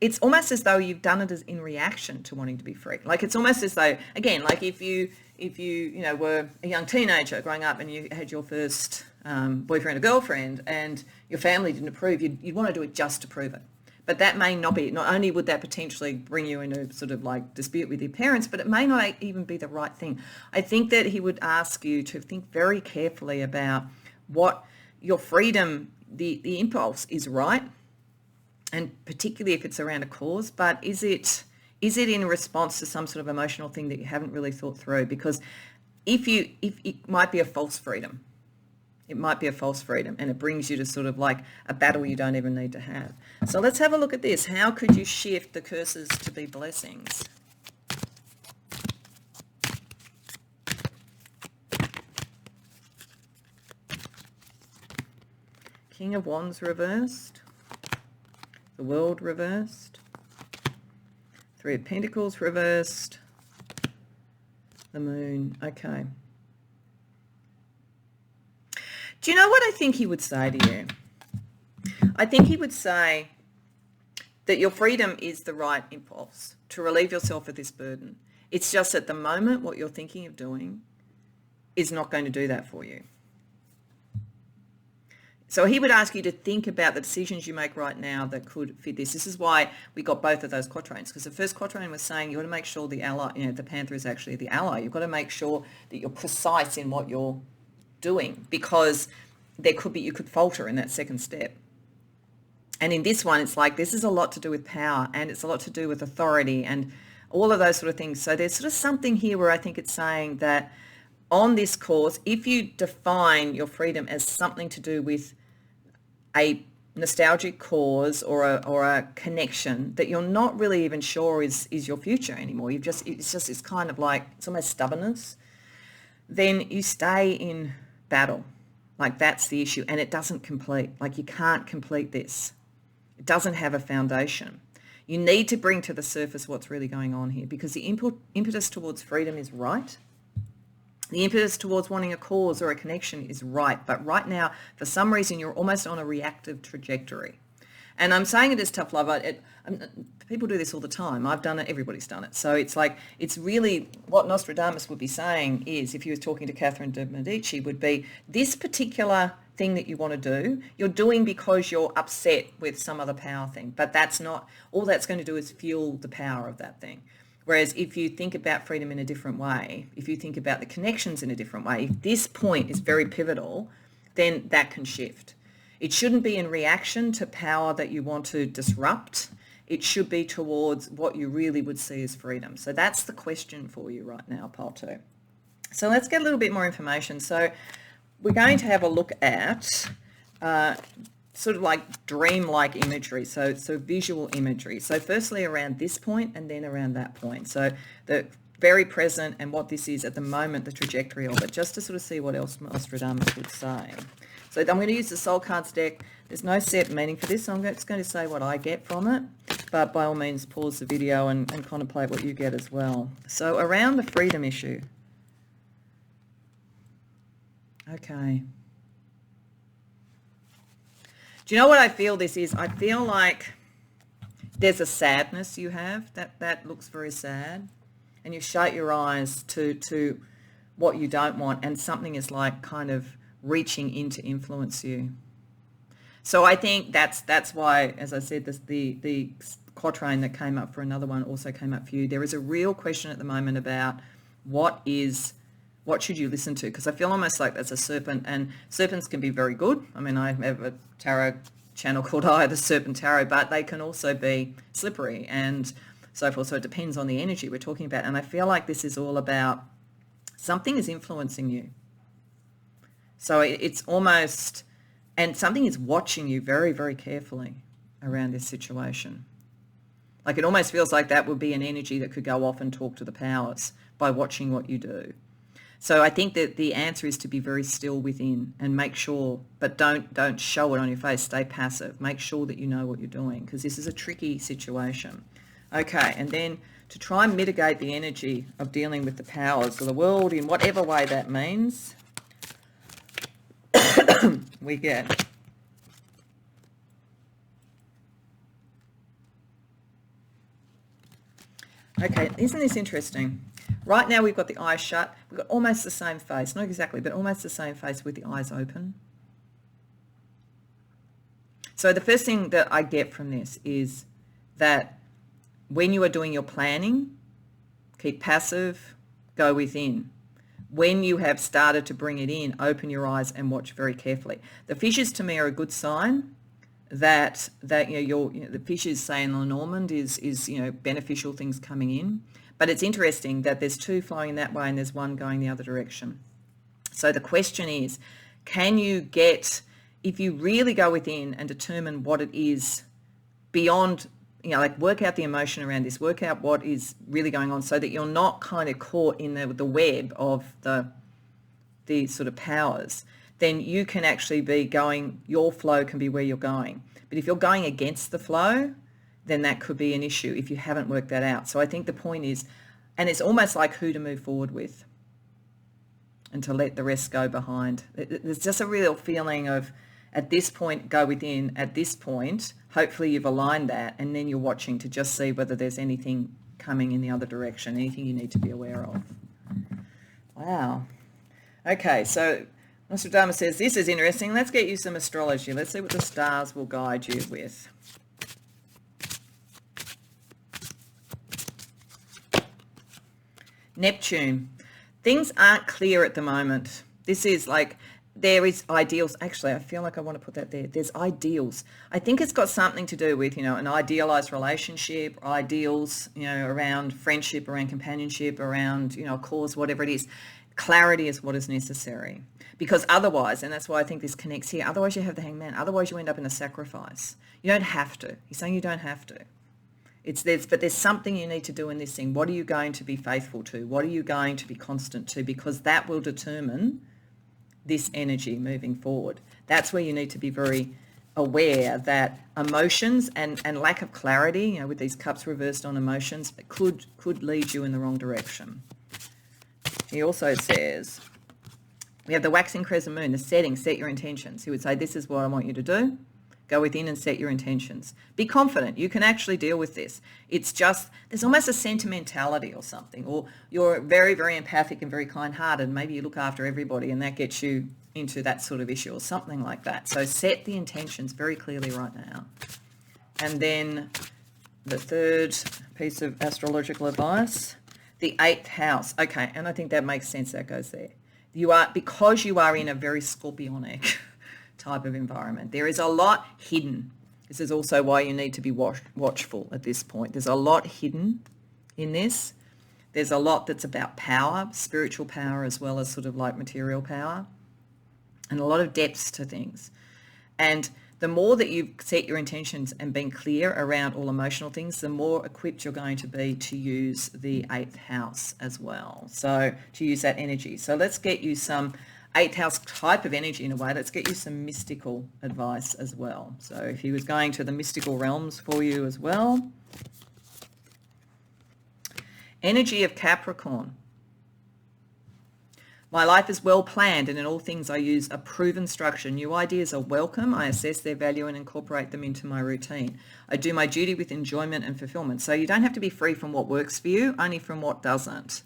[SPEAKER 1] it's almost as though you've done it as in reaction to wanting to be free. Like it's almost as though, again, like if you were a young teenager growing up and you had your first boyfriend or girlfriend and your family didn't approve, you'd want to do it just to prove it. But that may not be, not only would that potentially bring you into sort of like dispute with your parents, but it may not even be the right thing. I think that he would ask you to think very carefully about what your freedom, the impulse is right, and particularly if it's around a cause, but is it in response to some sort of emotional thing that you haven't really thought through? Because if it might be a false freedom. It might be a false freedom and it brings you to sort of like a battle you don't even need to have. So let's have a look at this. How could you shift the curses to be blessings? King of Wands reversed. The World reversed. Three of Pentacles reversed. The Moon. Okay. Do you know what I think he would say to you? I think he would say that your freedom is the right impulse to relieve yourself of this burden. It's just at the moment what you're thinking of doing is not going to do that for you. So he would ask you to think about the decisions you make right now that could fit this. This is why we got both of those quatrains, because the first quatrain was saying you've got to make sure the ally, the panther is actually the ally. You've got to make sure that you're precise in what you're doing, because you could falter in that second step. And in this one, it's like this is a lot to do with power and it's a lot to do with authority and all of those sort of things. So there's sort of something here where I think it's saying that on this course, if you define your freedom as something to do with a nostalgic cause or a connection that you're not really even sure is your future anymore, it's kind of like, it's almost stubbornness, then you stay in battle. Like that's the issue, and it doesn't complete. Like you can't complete this. It doesn't have a foundation. You need to bring to the surface what's really going on here, because the impetus towards freedom is right. The impetus towards wanting a cause or a connection is right. But right now, for some reason, you're almost on a reactive trajectory. And I'm saying it as tough love. People do this all the time. I've done it. Everybody's done it. So it's like, it's really what Nostradamus would be saying is, if he was talking to Catherine De Medici, would be this particular thing that you want to do, you're doing because you're upset with some other power thing. But that's not, all that's going to do is fuel the power of that thing. Whereas if you think about freedom in a different way, if you think about the connections in a different way, if this point is very pivotal, then that can shift. It shouldn't be in reaction to power that you want to disrupt. It should be towards what you really would see as freedom. So that's the question for you right now, pile two. So let's get a little bit more information. So we're going to have a look at sort of like dream-like imagery, so visual imagery. So firstly around this point and then around that point. So the very present and what this is at the moment, the trajectory of it, just to sort of see what else Nostradamus would say. So I'm going to use the Soul Cards deck. There's no set meaning for this, so I'm just going to say what I get from it. But by all means, pause the video and contemplate what you get as well. So around the freedom issue. Okay. Do you know what I feel this is? I feel like there's a sadness you have. That looks very sad. And you shut your eyes to what you don't want, and something is like kind of reaching in to influence you. So I think that's why, as I said, the quatrain that came up for another one also came up for you. There is a real question at the moment about what should you listen to? Because I feel almost like that's a serpent, and serpents can be very good. I mean, I have a tarot channel called Eye of the Serpent Tarot, but they can also be slippery and so forth. So it depends on the energy we're talking about. And I feel like this is all about something is influencing you. So it's almost, and something is watching you very, very carefully around this situation. Like it almost feels like that would be an energy that could go off and talk to the powers by watching what you do. So I think that the answer is to be very still within and make sure, but don't show it on your face. Stay passive. Make sure that you know what you're doing, because this is a tricky situation. Okay, and then to try and mitigate the energy of dealing with the powers of the world in whatever way that means, we get okay, isn't this interesting? Right now we've got the eyes shut. We've got almost the same face, not exactly, but almost the same face with the eyes open. So the first thing that I get from this is that when you are doing your planning, keep passive, go within. When you have started to bring it in, open your eyes and watch very carefully. The fishes to me are a good sign that the fishes, say in Lenormand, is beneficial things coming in. But it's interesting that there's two flowing that way and there's one going the other direction. So the question is, can you get, if you really go within and determine what it is beyond, like work out the emotion around this, work out what is really going on so that you're not kind of caught in the web of the sort of powers, then you can actually be going, your flow can be where you're going. But if you're going against the flow, then that could be an issue if you haven't worked that out. So I think the point is, and it's almost like who to move forward with and to let the rest go behind. There's just a real feeling of, at this point, go within. At this point, hopefully you've aligned that, and then you're watching to just see whether there's anything coming in the other direction, anything you need to be aware of. Wow. Okay, so Nostradamus says, this is interesting. Let's get you some astrology. Let's see what the stars will guide you with. Neptune. Things aren't clear at the moment. This is like, there is ideals. Actually, I feel like I want to put that there. There's ideals. I think it's got something to do with, an idealized relationship, ideals, around friendship, around companionship, around, a cause, whatever it is. Clarity is what is necessary. Because otherwise, and that's why I think this connects here, otherwise you have the hangman. Otherwise you end up in a sacrifice. You don't have to. He's saying you don't have to. But there's something you need to do in this thing. What are you going to be faithful to? What are you going to be constant to? Because that will determine this energy moving forward. That's where you need to be very aware that emotions and lack of clarity, with these cups reversed on emotions, could lead you in the wrong direction. He also says, we have the waxing crescent moon, the setting, set your intentions. He would say, this is what I want you to do. Go within and set your intentions. Be confident. You can actually deal with this. It's just, there's almost a sentimentality or something, or you're very, very empathic and very kind-hearted. Maybe you look after everybody and that gets you into that sort of issue or something like that. So set the intentions very clearly right now. And then the third piece of astrological advice, the 8th house. Okay, and I think that makes sense. That goes there. Because you are in a very scorpionic type of environment, there is a lot hidden. This is also why you need to be watchful at this point. There's a lot hidden in this. There's a lot that's about power, spiritual power, as well as sort of like material power, and a lot of depths to things. And the more that you've set your intentions and been clear around all emotional things, the more equipped you're going to be to use the 8th house as well. So to use that energy. So let's get you some 8th house type of energy in a way. Let's get you some mystical advice as well. So if he was going to the mystical realms for you as well. Energy of Capricorn. My life is well planned, and in all things I use a proven structure. New ideas are welcome. I assess their value and incorporate them into my routine. I do my duty with enjoyment and fulfillment. So you don't have to be free from what works for you, only from what doesn't.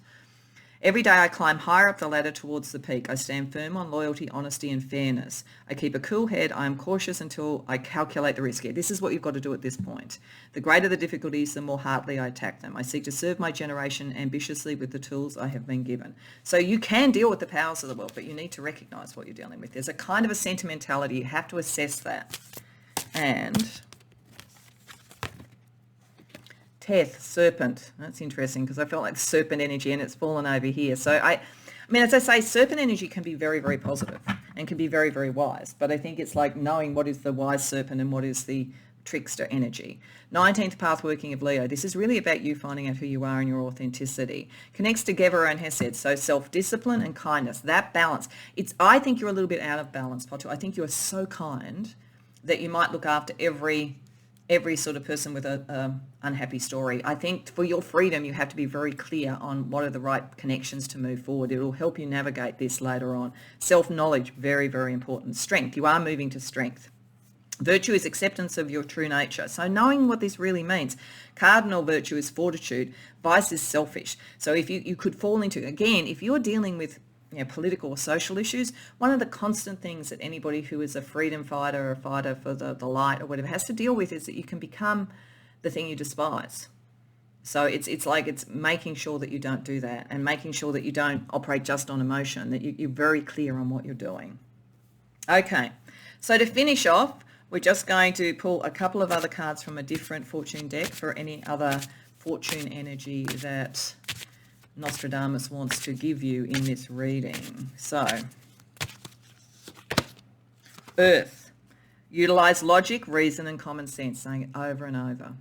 [SPEAKER 1] Every day I climb higher up the ladder towards the peak. I stand firm on loyalty, honesty, and fairness. I keep a cool head. I am cautious until I calculate the risk. Yeah, this is what you've got to do at this point. The greater the difficulties, the more heartily I attack them. I seek to serve my generation ambitiously with the tools I have been given. So you can deal with the powers of the world, but you need to recognize what you're dealing with. There's a kind of a sentimentality. You have to assess that. And Teth, serpent. That's interesting because I felt like serpent energy and it's fallen over here. So I mean, as I say, serpent energy can be very, very positive and can be very, very wise. But I think it's like knowing what is the wise serpent and what is the trickster energy. 19th path working of Leo. This is really about you finding out who you are and your authenticity. Connects to Gevurah and Hesed. So self-discipline and kindness, that balance. I think you're a little bit out of balance, Patu. I think you are so kind that you might look after every sort of person with a unhappy story. I think for your freedom, you have to be very clear on what are the right connections to move forward. It will help you navigate this later on. Self-knowledge, very, very important. Strength, you are moving to strength. Virtue is acceptance of your true nature. So knowing what this really means. Cardinal virtue is fortitude. Vice is selfish. So if you could fall into, again, if you're dealing with political or social issues, one of the constant things that anybody who is a freedom fighter or a fighter for the light or whatever has to deal with is that you can become the thing you despise. So it's like it's making sure that you don't do that and making sure that you don't operate just on emotion, that you're very clear on what you're doing. Okay, so to finish off, we're just going to pull a couple of other cards from a different fortune deck for any other fortune energy that Nostradamus wants to give you in this reading. So, Earth. Utilize logic, reason, and common sense, saying it over and over.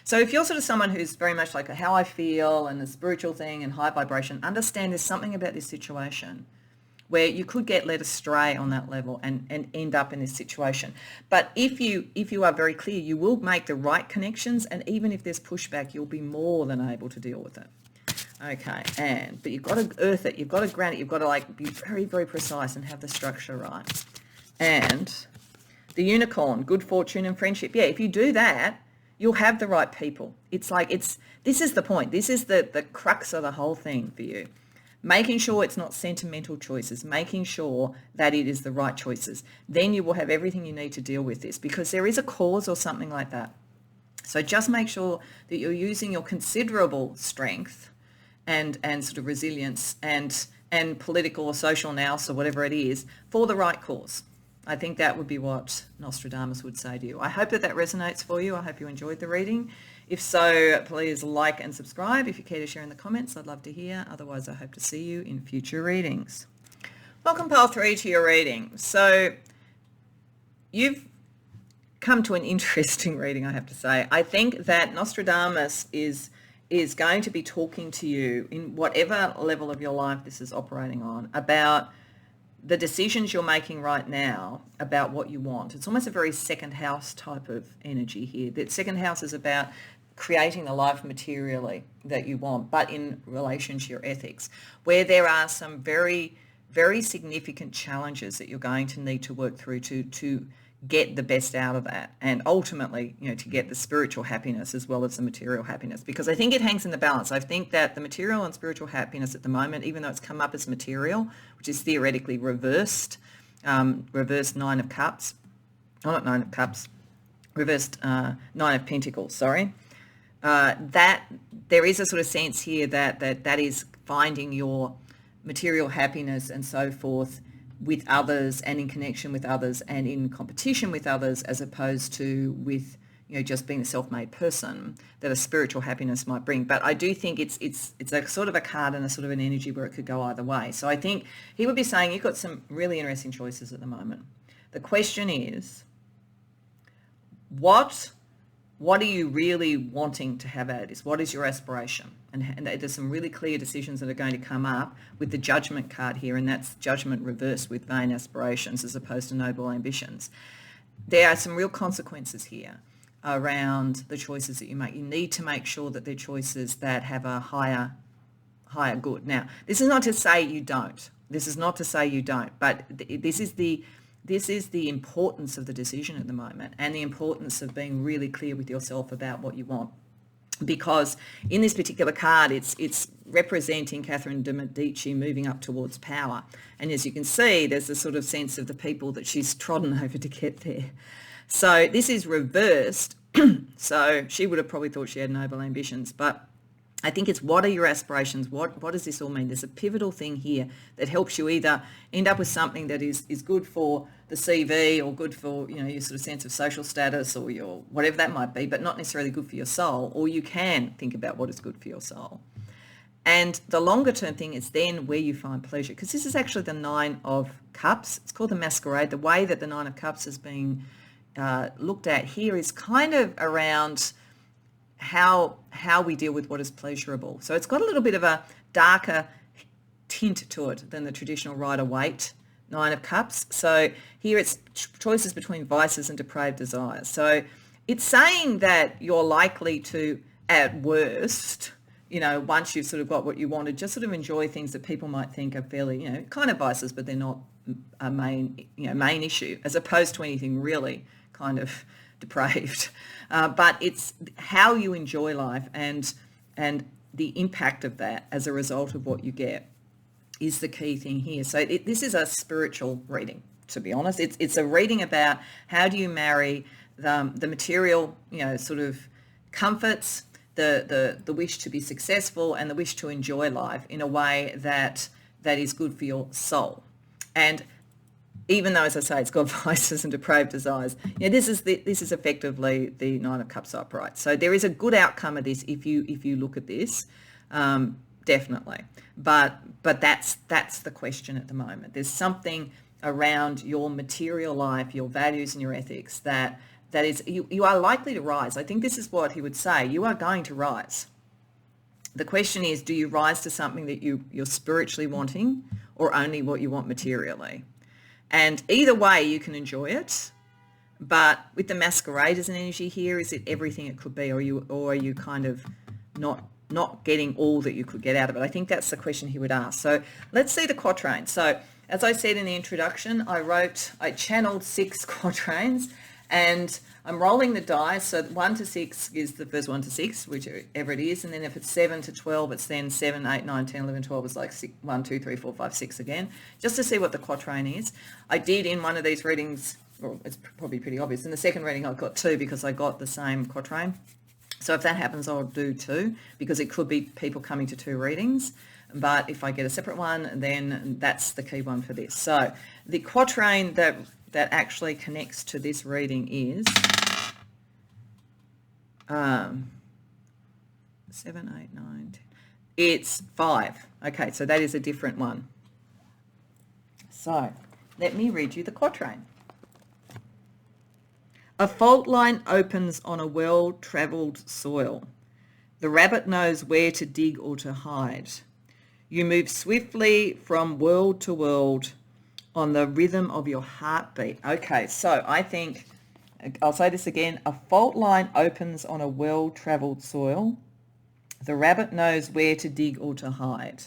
[SPEAKER 1] So if you're sort of someone who's very much like how I feel and the spiritual thing and high vibration, understand there's something about this situation where you could get led astray on that level and end up in this situation. But if you are very clear, you will make the right connections, and even if there's pushback, you'll be more than able to deal with it. Okay, but you've got to earth it, you've got to ground it, you've got to like be very, very precise and have the structure right. And the unicorn, good fortune and friendship. Yeah, if you do that, you'll have the right people. It's like this is the point. This is the crux of the whole thing for you. Making sure it's not sentimental choices, making sure that it is the right choices. Then you will have everything you need to deal with this because there is a cause or something like that. So just make sure that you're using your considerable strength and sort of resilience and political or social nous or whatever it is for the right cause. I think that would be what Nostradamus would say to you. I hope that resonates for you. I hope you enjoyed the reading. If so, please like and subscribe. If you care to share in the comments, I'd love to hear. Otherwise, I hope to see you in future readings. Welcome, Pile 3, to your reading. So you've come to an interesting reading, I have to say. I think that Nostradamus is going to be talking to you in whatever level of your life this is operating on about the decisions you're making right now about what you want. It's almost a very second house type of energy here. The second house is about creating the life materially that you want, but in relation to your ethics, where there are some very, very significant challenges that you're going to need to work through to get the best out of that, and ultimately, to get the spiritual happiness as well as the material happiness, because I think it hangs in the balance. I think that the material and spiritual happiness at the moment, even though it's come up as material, which is theoretically reversed Nine of Cups, not Nine of Cups, reversed Nine of Pentacles, sorry, that there is a sort of sense here that is finding your material happiness and so forth with others and in connection with others and in competition with others, as opposed to with just being a self-made person that a spiritual happiness might bring. But I do think it's a sort of a card and a sort of an energy where it could go either way. So I think he would be saying you've got some really interesting choices at the moment. The question is, what are you really wanting to have out of this? What is your aspiration? And there's some really clear decisions that are going to come up with the judgment card here, and that's judgment reversed with vain aspirations as opposed to noble ambitions. There are some real consequences here around the choices that you make. You need to make sure that they're choices that have a higher good. Now, this is not to say you don't. This is not to say you don't, but this is the importance of the decision at the moment, and the importance of being really clear with yourself about what you want. Because in this particular card, it's representing Catherine De Medici moving up towards power. And as you can see, there's a sort of sense of the people that she's trodden over to get there. So this is reversed. So she would have probably thought she had noble ambitions, but I think it's what are your aspirations? What does this all mean? There's a pivotal thing here that helps you either end up with something that is good for the CV or good for, your sort of sense of social status or your whatever that might be, but not necessarily good for your soul, or you can think about what is good for your soul. And the longer term thing is then where you find pleasure, because this is actually the Nine of Cups. It's called the Masquerade. The way that the Nine of Cups is being looked at here is kind of around how we deal with what is pleasurable. So it's got a little bit of a darker tint to it than the traditional Rider-Waite Nine of Cups. So here it's choices between vices and depraved desires. So it's saying that you're likely to, at worst, once you've sort of got what you wanted, just sort of enjoy things that people might think are fairly, kind of vices, but they're not a main issue, as opposed to anything really kind of depraved. But it's how you enjoy life and the impact of that as a result of what you get is the key thing here. So this is a spiritual reading, to be honest. It's a reading about how do you marry the material, sort of comforts, the wish to be successful and the wish to enjoy life in a way that is good for your soul. And even though, as I say, it's got vices and depraved desires, this is effectively the Nine of Cups upright. So there is a good outcome of this if you look at this, definitely. But that's the question at the moment. There's something around your material life, your values and your ethics that is you are likely to rise. I think this is what he would say. You are going to rise. The question is, do you rise to something that you're spiritually wanting, or only what you want materially? And either way, you can enjoy it. But with the Masquerade as an energy here, is it everything it could be, or are you kind of not getting all that you could get out of it? I think that's the question he would ask. So let's see the quatrains. So as I said in the introduction, I channeled 6 quatrains, and I'm rolling the dice. So 1 to 6 is the first 1 to 6, whichever it is. And then if it's 7 to 12, it's then 7, 8, 9, 10, 11, 12 is like 1, 2, 3, 4, 5, 6 again, just to see what the quatrain is. I did in one of these readings, well, it's probably pretty obvious. In the second reading, I got 2 because I got the same quatrain. So if that happens, I'll do 2 because it could be people coming to 2 readings. But if I get a separate one, then that's the key one for this. So the quatrain that actually connects to this reading is 7, 8, 9, 10. It's 5. Okay, so that is a different one. So let me read you the quatrain. A fault line opens on a well-travelled soil. The rabbit knows where to dig or to hide. You move swiftly from world to world on the rhythm of your heartbeat. Okay, so I think, I'll say this again, a fault line opens on a well-travelled soil. The rabbit knows where to dig or to hide.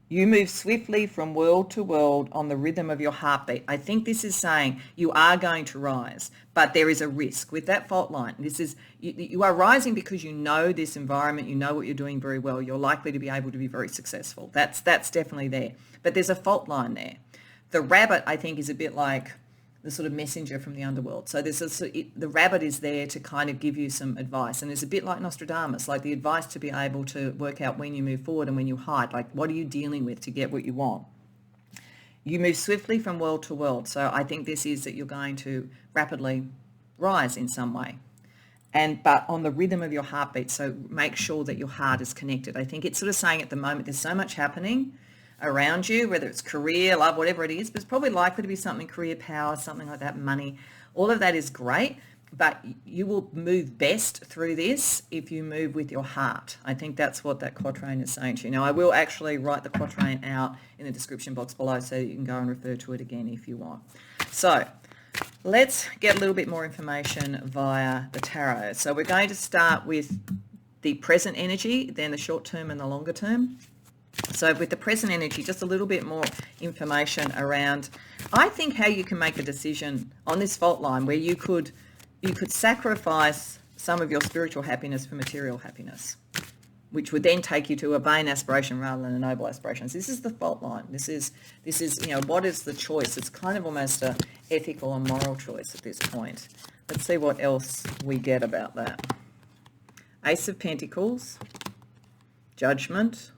[SPEAKER 1] You move swiftly from world to world on the rhythm of your heartbeat. I think this is saying you are going to rise, but there is a risk with that fault line. This is you are rising because you know this environment, you know what you're doing very well. You're likely to be able to be very successful. That's definitely there. But there's a fault line there. The rabbit, I think, is a bit like the sort of messenger from the underworld. So the rabbit is there to kind of give you some advice. And it's a bit like Nostradamus, like the advice to be able to work out when you move forward and when you hide. Like, what are you dealing with to get what you want? You move swiftly from world to world. So I think this is that you're going to rapidly rise in some way. But on the rhythm of your heartbeat. So make sure that your heart is connected. I think it's sort of saying at the moment there's so much happening around you, whether it's career, love, whatever it is, but it's probably likely to be something career, power, something like that, money. All of that is great. but you will move best through this if you move with your heart. I think that's what that quatrain is saying to you. Now, I will actually write the quatrain out in the description box below so you can go and refer to it again if you want. So let's get a little bit more information via the tarot. So we're going to start with the present energy, then the short term and the longer term. So with the present energy, just a little bit more information around, I think, how you can make a decision on this fault line where you could sacrifice some of your spiritual happiness for material happiness, which would then take you to a vain aspiration rather than a noble aspiration. So this is the fault line. This is, what is the choice? It's kind of almost a ethical and moral choice at this point. Let's see what else we get about that. Ace of Pentacles, Judgment.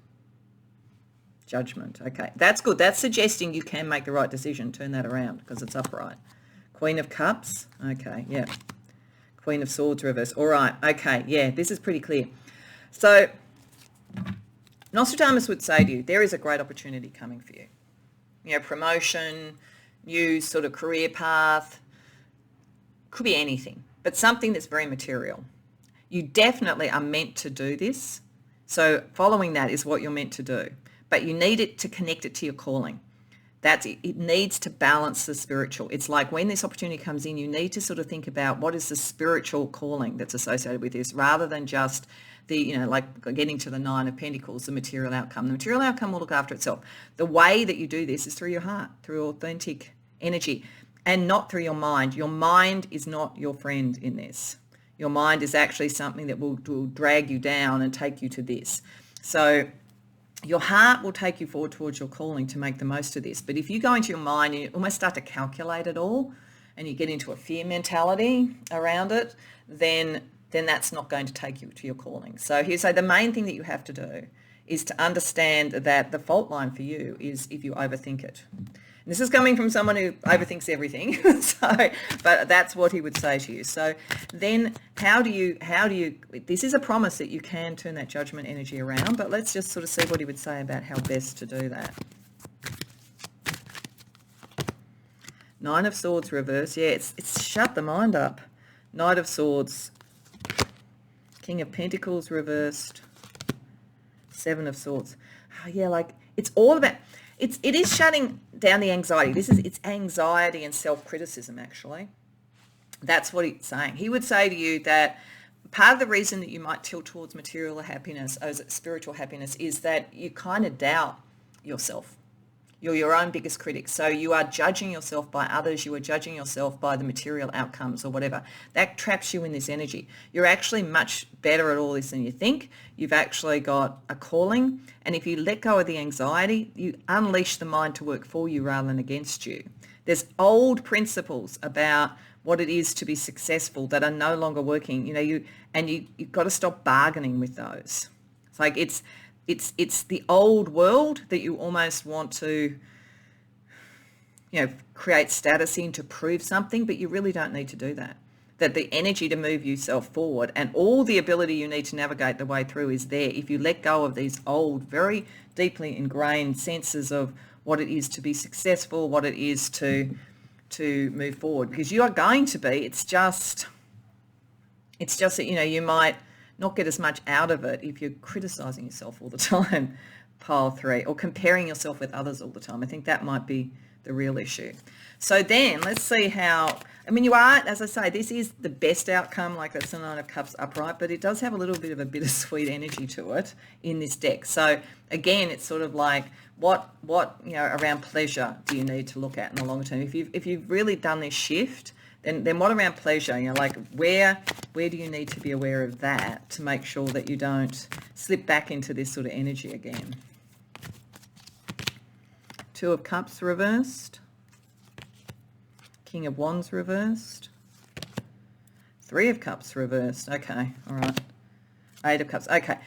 [SPEAKER 1] Okay, that's good. That's suggesting you can make the right decision. Turn that around because it's upright. Queen of Cups. Okay, yeah. Queen of Swords reverse. All right, okay, yeah, this is pretty clear. So Nostradamus would say to you, there is a great opportunity coming for you. Promotion, new sort of career path, could be anything, but something that's very material. You definitely are meant to do this. So following that is what you're meant to do. But you need it to connect it to your calling. It needs to balance the spiritual. It's like when this opportunity comes in, you need to sort of think about what is the spiritual calling that's associated with this, rather than just the, like getting to the Nine of Pentacles, the material outcome. The material outcome will look after itself. The way that you do this is through your heart, through authentic energy, and not through your mind. Your mind is not your friend in this. Your mind is actually something that will drag you down and take you to this. So your heart will take you forward towards your calling to make the most of this. But if you go into your mind and you almost start to calculate it all and you get into a fear mentality around it, then that's not going to take you to your calling. So here's the main thing that you have to do is to understand that the fault line for you is if you overthink it. And this is coming from someone who overthinks everything. But that's what he would say to you. So then how do you, this is a promise that you can turn that judgment energy around, but let's just sort of see what he would say about how best to do that. Nine of Swords reverse. Yeah, it's shut the mind up. Knight of Swords. King of Pentacles reversed. Seven of Swords. Oh, yeah, like it's all about, it is shutting down the anxiety. It's anxiety and self-criticism, actually. That's what he's saying. He would say to you that part of the reason that you might tilt towards material happiness as spiritual happiness is that you kind of doubt yourself. You're your own biggest critic. So you are judging yourself by others. You are judging yourself by the material outcomes or whatever. That traps you in this energy. You're actually much better at all this than you think. You've actually got a calling. And if you let go of the anxiety, you unleash the mind to work for you rather than against you. There's old principles about what it is to be successful that are no longer working. You've got to stop bargaining with those. It's like it's the old world that you almost want to, create status in to prove something, but you really don't need to do that. That the energy to move yourself forward and all the ability you need to navigate the way through is there if you let go of these old, very deeply ingrained senses of what it is to be successful, what it is to move forward. Because you are going to be, it's just that, you might not get as much out of it if you're criticizing yourself all the time, pile 3, or comparing yourself with others all the time. I think that might be the real issue. So then let's see how, you are, as I say, this is the best outcome, like that's the Nine of Cups upright, but it does have a little bit of a bittersweet energy to it in this deck. So again, it's sort of like what around pleasure do you need to look at in the longer term? If you've really done this shift, then what around pleasure? Where do you need to be aware of that to make sure that you don't slip back into this sort of energy again? Two of Cups reversed. King of Wands reversed. Three of Cups reversed. Okay, all right. Eight of Cups. Okay.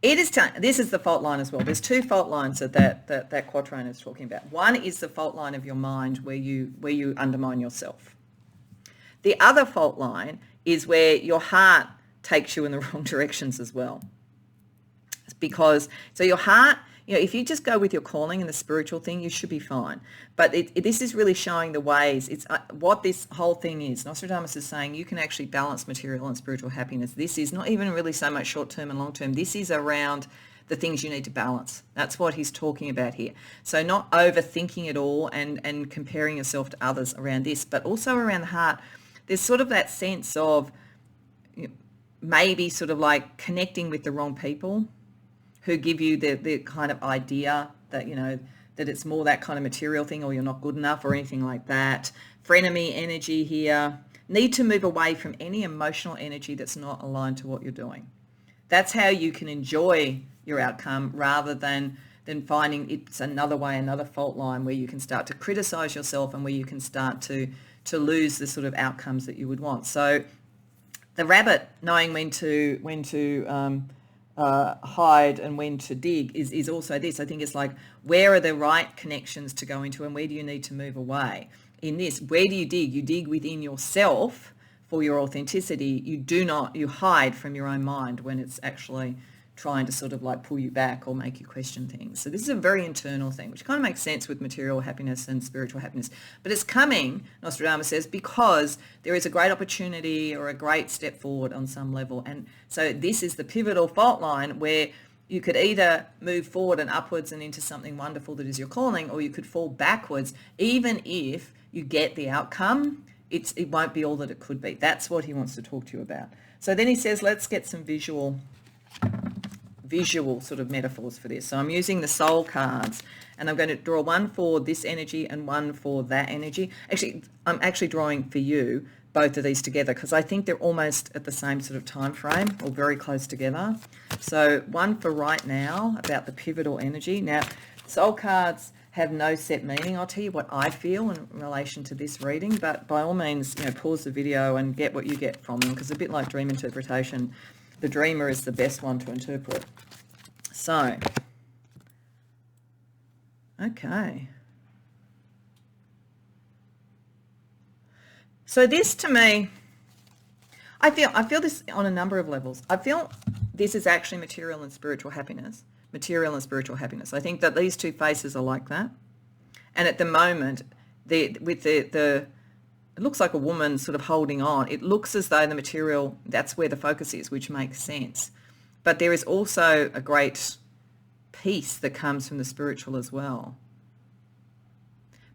[SPEAKER 1] It is this is the fault line as well. There's two fault lines that quatrain is talking about. One is the fault line of your mind where you undermine yourself. The other fault line is where your heart takes you in the wrong directions as well. Because so your heart if you just go with your calling and the spiritual thing, you should be fine. But this is really showing the ways. It's what this whole thing is. Nostradamus is saying you can actually balance material and spiritual happiness. This is not even really so much short-term and long-term. This is around the things you need to balance. That's what he's talking about here. So not overthinking it all and comparing yourself to others around this, but also around the heart. There's sort of that sense of maybe sort of like connecting with the wrong people who give you the kind of idea that, that it's more that kind of material thing, or you're not good enough or anything like that. Frenemy energy here. Need to move away from any emotional energy that's not aligned to what you're doing. That's how you can enjoy your outcome rather than finding it's another way, another fault line where you can start to criticize yourself and where you can start to lose the sort of outcomes that you would want. So the rabbit knowing when to hide and when to dig is also this. I think it's like, where are the right connections to go into and where do you need to move away? In this, where do you dig? You dig within yourself for your authenticity. You hide from your own mind when it's actually trying to sort of like pull you back or make you question things. So this is a very internal thing, which kind of makes sense with material happiness and spiritual happiness. But it's coming, Nostradamus says, because there is a great opportunity or a great step forward on some level. And so this is the pivotal fault line where you could either move forward and upwards and into something wonderful that is your calling, or you could fall backwards. Even if you get the outcome, it won't be all that it could be. That's what he wants to talk to you about. So then he says, let's get some visual sort of metaphors for this. So I'm using the soul cards and I'm going to draw one for this energy and one for that energy. Actually, I'm actually drawing for you both of these together because I think they're almost at the same sort of time frame or very close together. So one for right now about the pivotal energy. Now, soul cards have no set meaning. I'll tell you what I feel in relation to this reading, but by all means, pause the video and get what you get from them, because a bit like dream interpretation, the dreamer is the best one to interpret. So, okay. So this to me, I feel this on a number of levels. I feel this is actually material and spiritual happiness. Material and spiritual happiness. I think that these two faces are like that. And at the moment, it looks like a woman sort of holding on. It looks as though the material, that's where the focus is, which makes sense. But there is also a great peace that comes from the spiritual as well.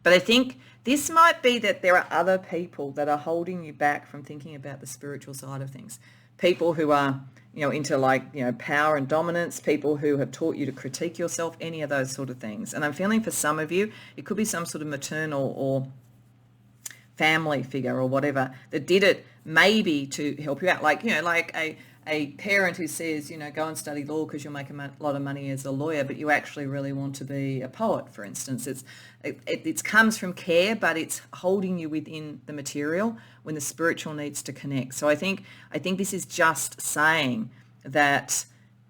[SPEAKER 1] But I think this might be that there are other people that are holding you back from thinking about the spiritual side of things. People who are, into power and dominance, people who have taught you to critique yourself, any of those sort of things. And I'm feeling for some of you, it could be some sort of maternal or family figure or whatever that did it maybe to help you out. Like a parent who says, go and study law because you'll make a lot of money as a lawyer, but you actually really want to be a poet, for instance. It comes from care, but it's holding you within the material when the spiritual needs to connect. So I think this is just saying that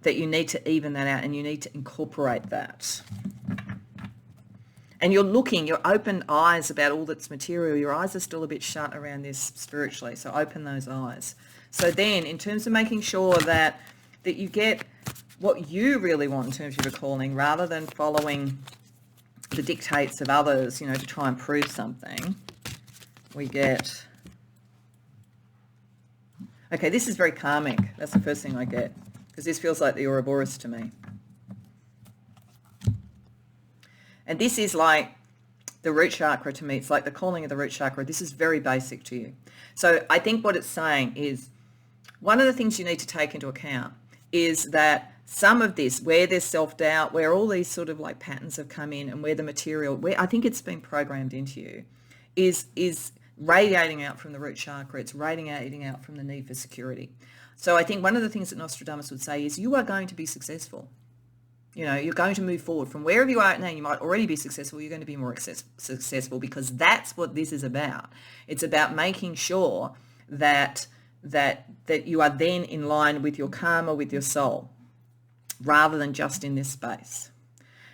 [SPEAKER 1] you need to even that out and you need to incorporate that. And you're open eyes about all that's material. Your eyes are still a bit shut around this spiritually, so open those eyes. So then, in terms of making sure that you get what you really want in terms of your calling, rather than following the dictates of others, to try and prove something, we get... Okay, this is very karmic. That's the first thing I get, because this feels like the Ouroboros to me. And this is like the root chakra to me. It's like the calling of the root chakra. This is very basic to you. So I think what it's saying is, one of the things you need to take into account is that some of this, where there's self-doubt, where all these sort of like patterns have come in and where the material, where I think it's been programmed into you, is radiating out from the root chakra. It's radiating out from the need for security. So I think one of the things that Nostradamus would say is you are going to be successful. You're going to move forward from wherever you are now. You might already be successful. You're going to be more successful because that's what this is about. It's about making sure that you are then in line with your karma, with your soul, rather than just in this space.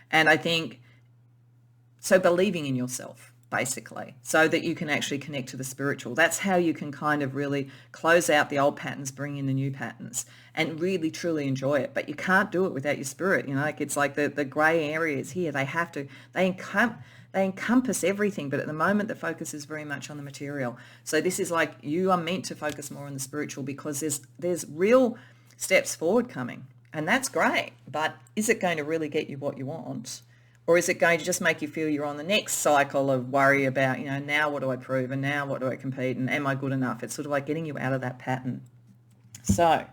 [SPEAKER 1] And I think, so believing in yourself. basically, so that you can actually connect to the spiritual. That's how you can kind of really close out the old patterns, bring in the new patterns, and really truly enjoy it. But you can't do it without your spirit. Like it's like the grey areas here. They encompass everything, but at the moment the focus is very much on the material. So this is like you are meant to focus more on the spiritual, because there's real steps forward coming, and that's great. But is it going to really get you what you want? Or is it going to just make you feel you're on the next cycle of worry about, now what do I prove, and now what do I compete, and am I good enough? It's sort of like getting you out of that pattern. So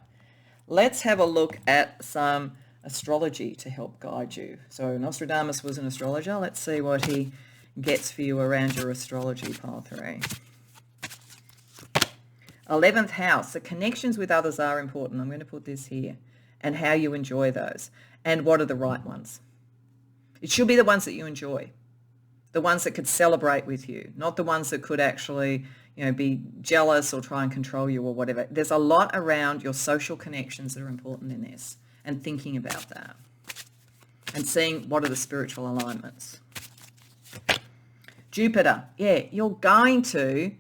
[SPEAKER 1] let's have a look at some astrology to help guide you. So Nostradamus was an astrologer. Let's see what he gets for you around your astrology, pile 3. 11th house, the connections with others are important. I'm going to put this here. And how you enjoy those. And what are the right ones? It should be the ones that you enjoy, the ones that could celebrate with you, not the ones that could actually, be jealous or try and control you or whatever. There's a lot around your social connections that are important in this, and thinking about that and seeing what are the spiritual alignments. Jupiter, you're going to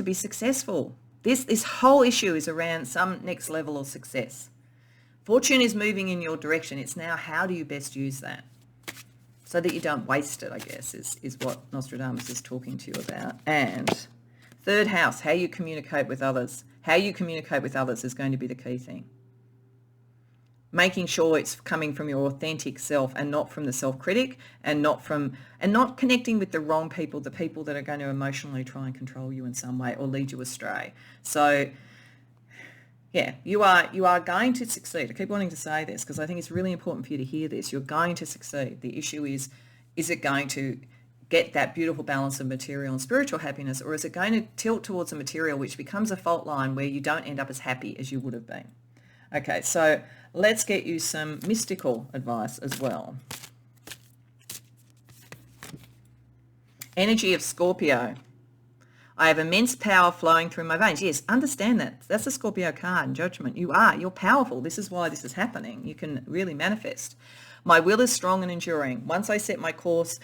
[SPEAKER 1] be successful. This whole issue is around some next level of success. Fortune is moving in your direction. It's now, how do you best use that so that you don't waste it, I guess, is what Nostradamus is talking to you about. And 3rd house, how you communicate with others. How you communicate with others is going to be the key thing. Making sure it's coming from your authentic self and not from the self-critic, and not connecting with the wrong people, the people that are going to emotionally try and control you in some way or lead you astray. So you are going to succeed. I keep wanting to say this because I think it's really important for you to hear this. You're going to succeed. The issue is it going to get that beautiful balance of material and spiritual happiness, or is it going to tilt towards a material which becomes a fault line where you don't end up as happy as you would have been? Okay, so let's get you some mystical advice as well. Energy of Scorpio. I have immense power flowing through my veins. Yes, understand that. That's a Scorpio card in Judgment. You're powerful. This is why this is happening. You can really manifest. My will is strong and enduring. Once I set my course,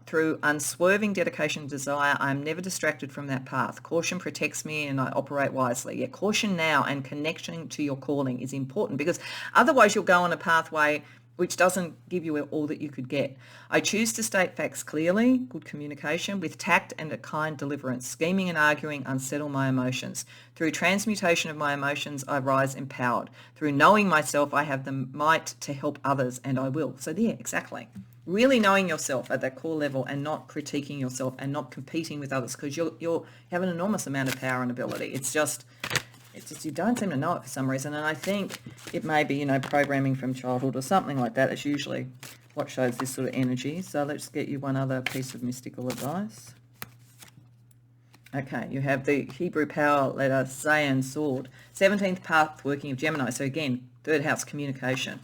[SPEAKER 1] through unswerving dedication and desire, I am never distracted from that path. Caution protects me and I operate wisely. Caution now and connection to your calling is important, because otherwise you'll go on a pathway which doesn't give you all that you could get. I choose to state facts clearly, good communication, with tact and a kind deliverance. Scheming and arguing unsettle my emotions. Through transmutation of my emotions, I rise empowered. Through knowing myself, I have the might to help others, and I will. So there, exactly. Really knowing yourself at that core level and not critiquing yourself and not competing with others, because you have an enormous amount of power and ability. It's just you don't seem to know it for some reason, and I think it may be, programming from childhood or something like that. It's usually what shows this sort of energy. So let's get you one other piece of mystical advice. Okay, you have the Hebrew power letter Zayin, sword. 17th path working of Gemini. So again, 3rd house, communication.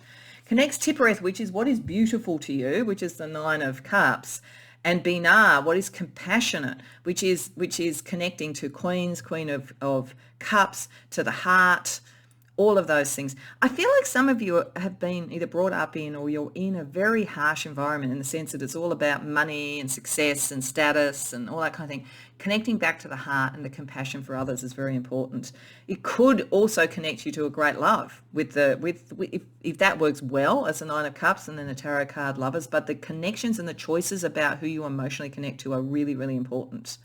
[SPEAKER 1] Connects Tippereth, which is what is beautiful to you, which is the 9 of Cups. And Binah, what is compassionate, which is connecting to Queen of Cups, to the heart, all of those things. I feel like some of you have been either brought up in, or you're in a very harsh environment, in the sense that it's all about money and success and status and all that kind of thing. Connecting back to the heart and the compassion for others is very important. It could also connect you to a great love if that works well, as the 9 of Cups and then the Tarot card Lovers. But the connections and the choices about who you emotionally connect to are really, really important.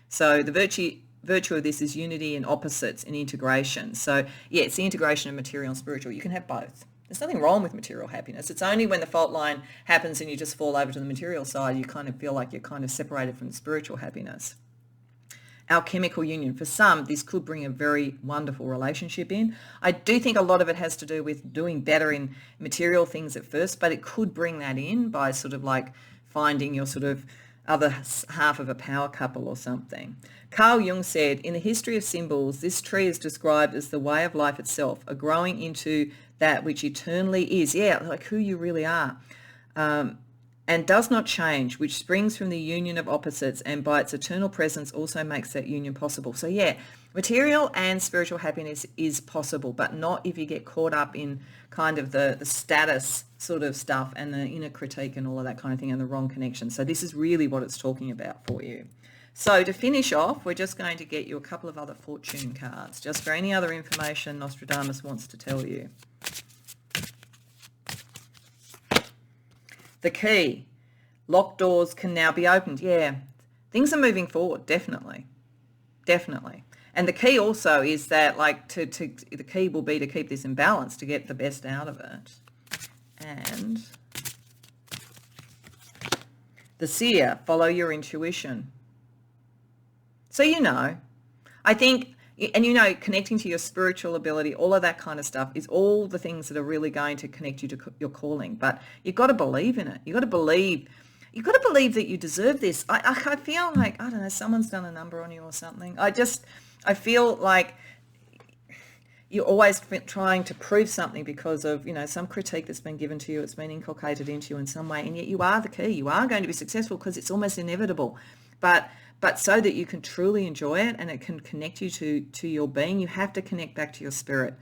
[SPEAKER 1] So the virtue of this is unity and opposites and integration. So it's the integration of material and spiritual. You can have both. There's nothing wrong with material happiness. It's only when the fault line happens and you just fall over to the material side, you kind of feel like you're kind of separated from the spiritual happiness. Alchemical union. For some, this could bring a very wonderful relationship in. I do think a lot of it has to do with doing better in material things at first, but it could bring that in by sort of like finding your sort of other half of a power couple or something. Carl Jung said, in the history of symbols, this tree is described as the way of life itself, a growing into that which eternally is. Like who you really are. and does not change, which springs from the union of opposites and by its eternal presence also makes that union possible. So yeah, material and spiritual happiness is possible, but not if you get caught up in kind of the status sort of stuff and the inner critique and all of that kind of thing and the wrong connection. So this is really what it's talking about for you. So to finish off, we're just going to get you a couple of other fortune cards, just for any other information Nostradamus wants to tell you. The key. Locked doors can now be opened. Yeah, things are moving forward, definitely. Definitely. And the key also is that, like, the key will be to keep this in balance, to get the best out of it. And the seer, follow your intuition. So, you know, I think, and you know, connecting to your spiritual ability, all of that kind of stuff is all the things that are really going to connect you to your calling. But you've got to believe in it. You've got to believe that you deserve this. I feel like, I don't know, someone's done a number on you or something. I feel like you're always trying to prove something because of, you know, some critique that's been given to you. It's been inculcated into you in some way. And yet you are the key. You are going to be successful because it's almost inevitable. But so that you can truly enjoy it and it can connect you to your being, you have to connect back to your spirit.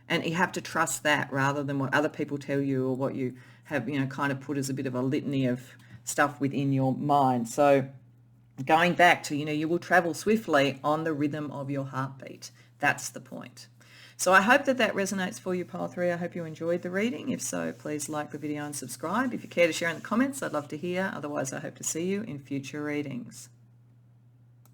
[SPEAKER 1] And you have to trust that rather than what other people tell you or what you have, you know, kind of put as a bit of a litany of stuff within your mind. So going back to, you know, you will travel swiftly on the rhythm of your heartbeat. That's the point. So I hope that resonates for you, Pile 3. I hope you enjoyed the reading. If so, please like the video and subscribe. If you care to share in the comments, I'd love to hear. Otherwise, I hope to see you in future readings.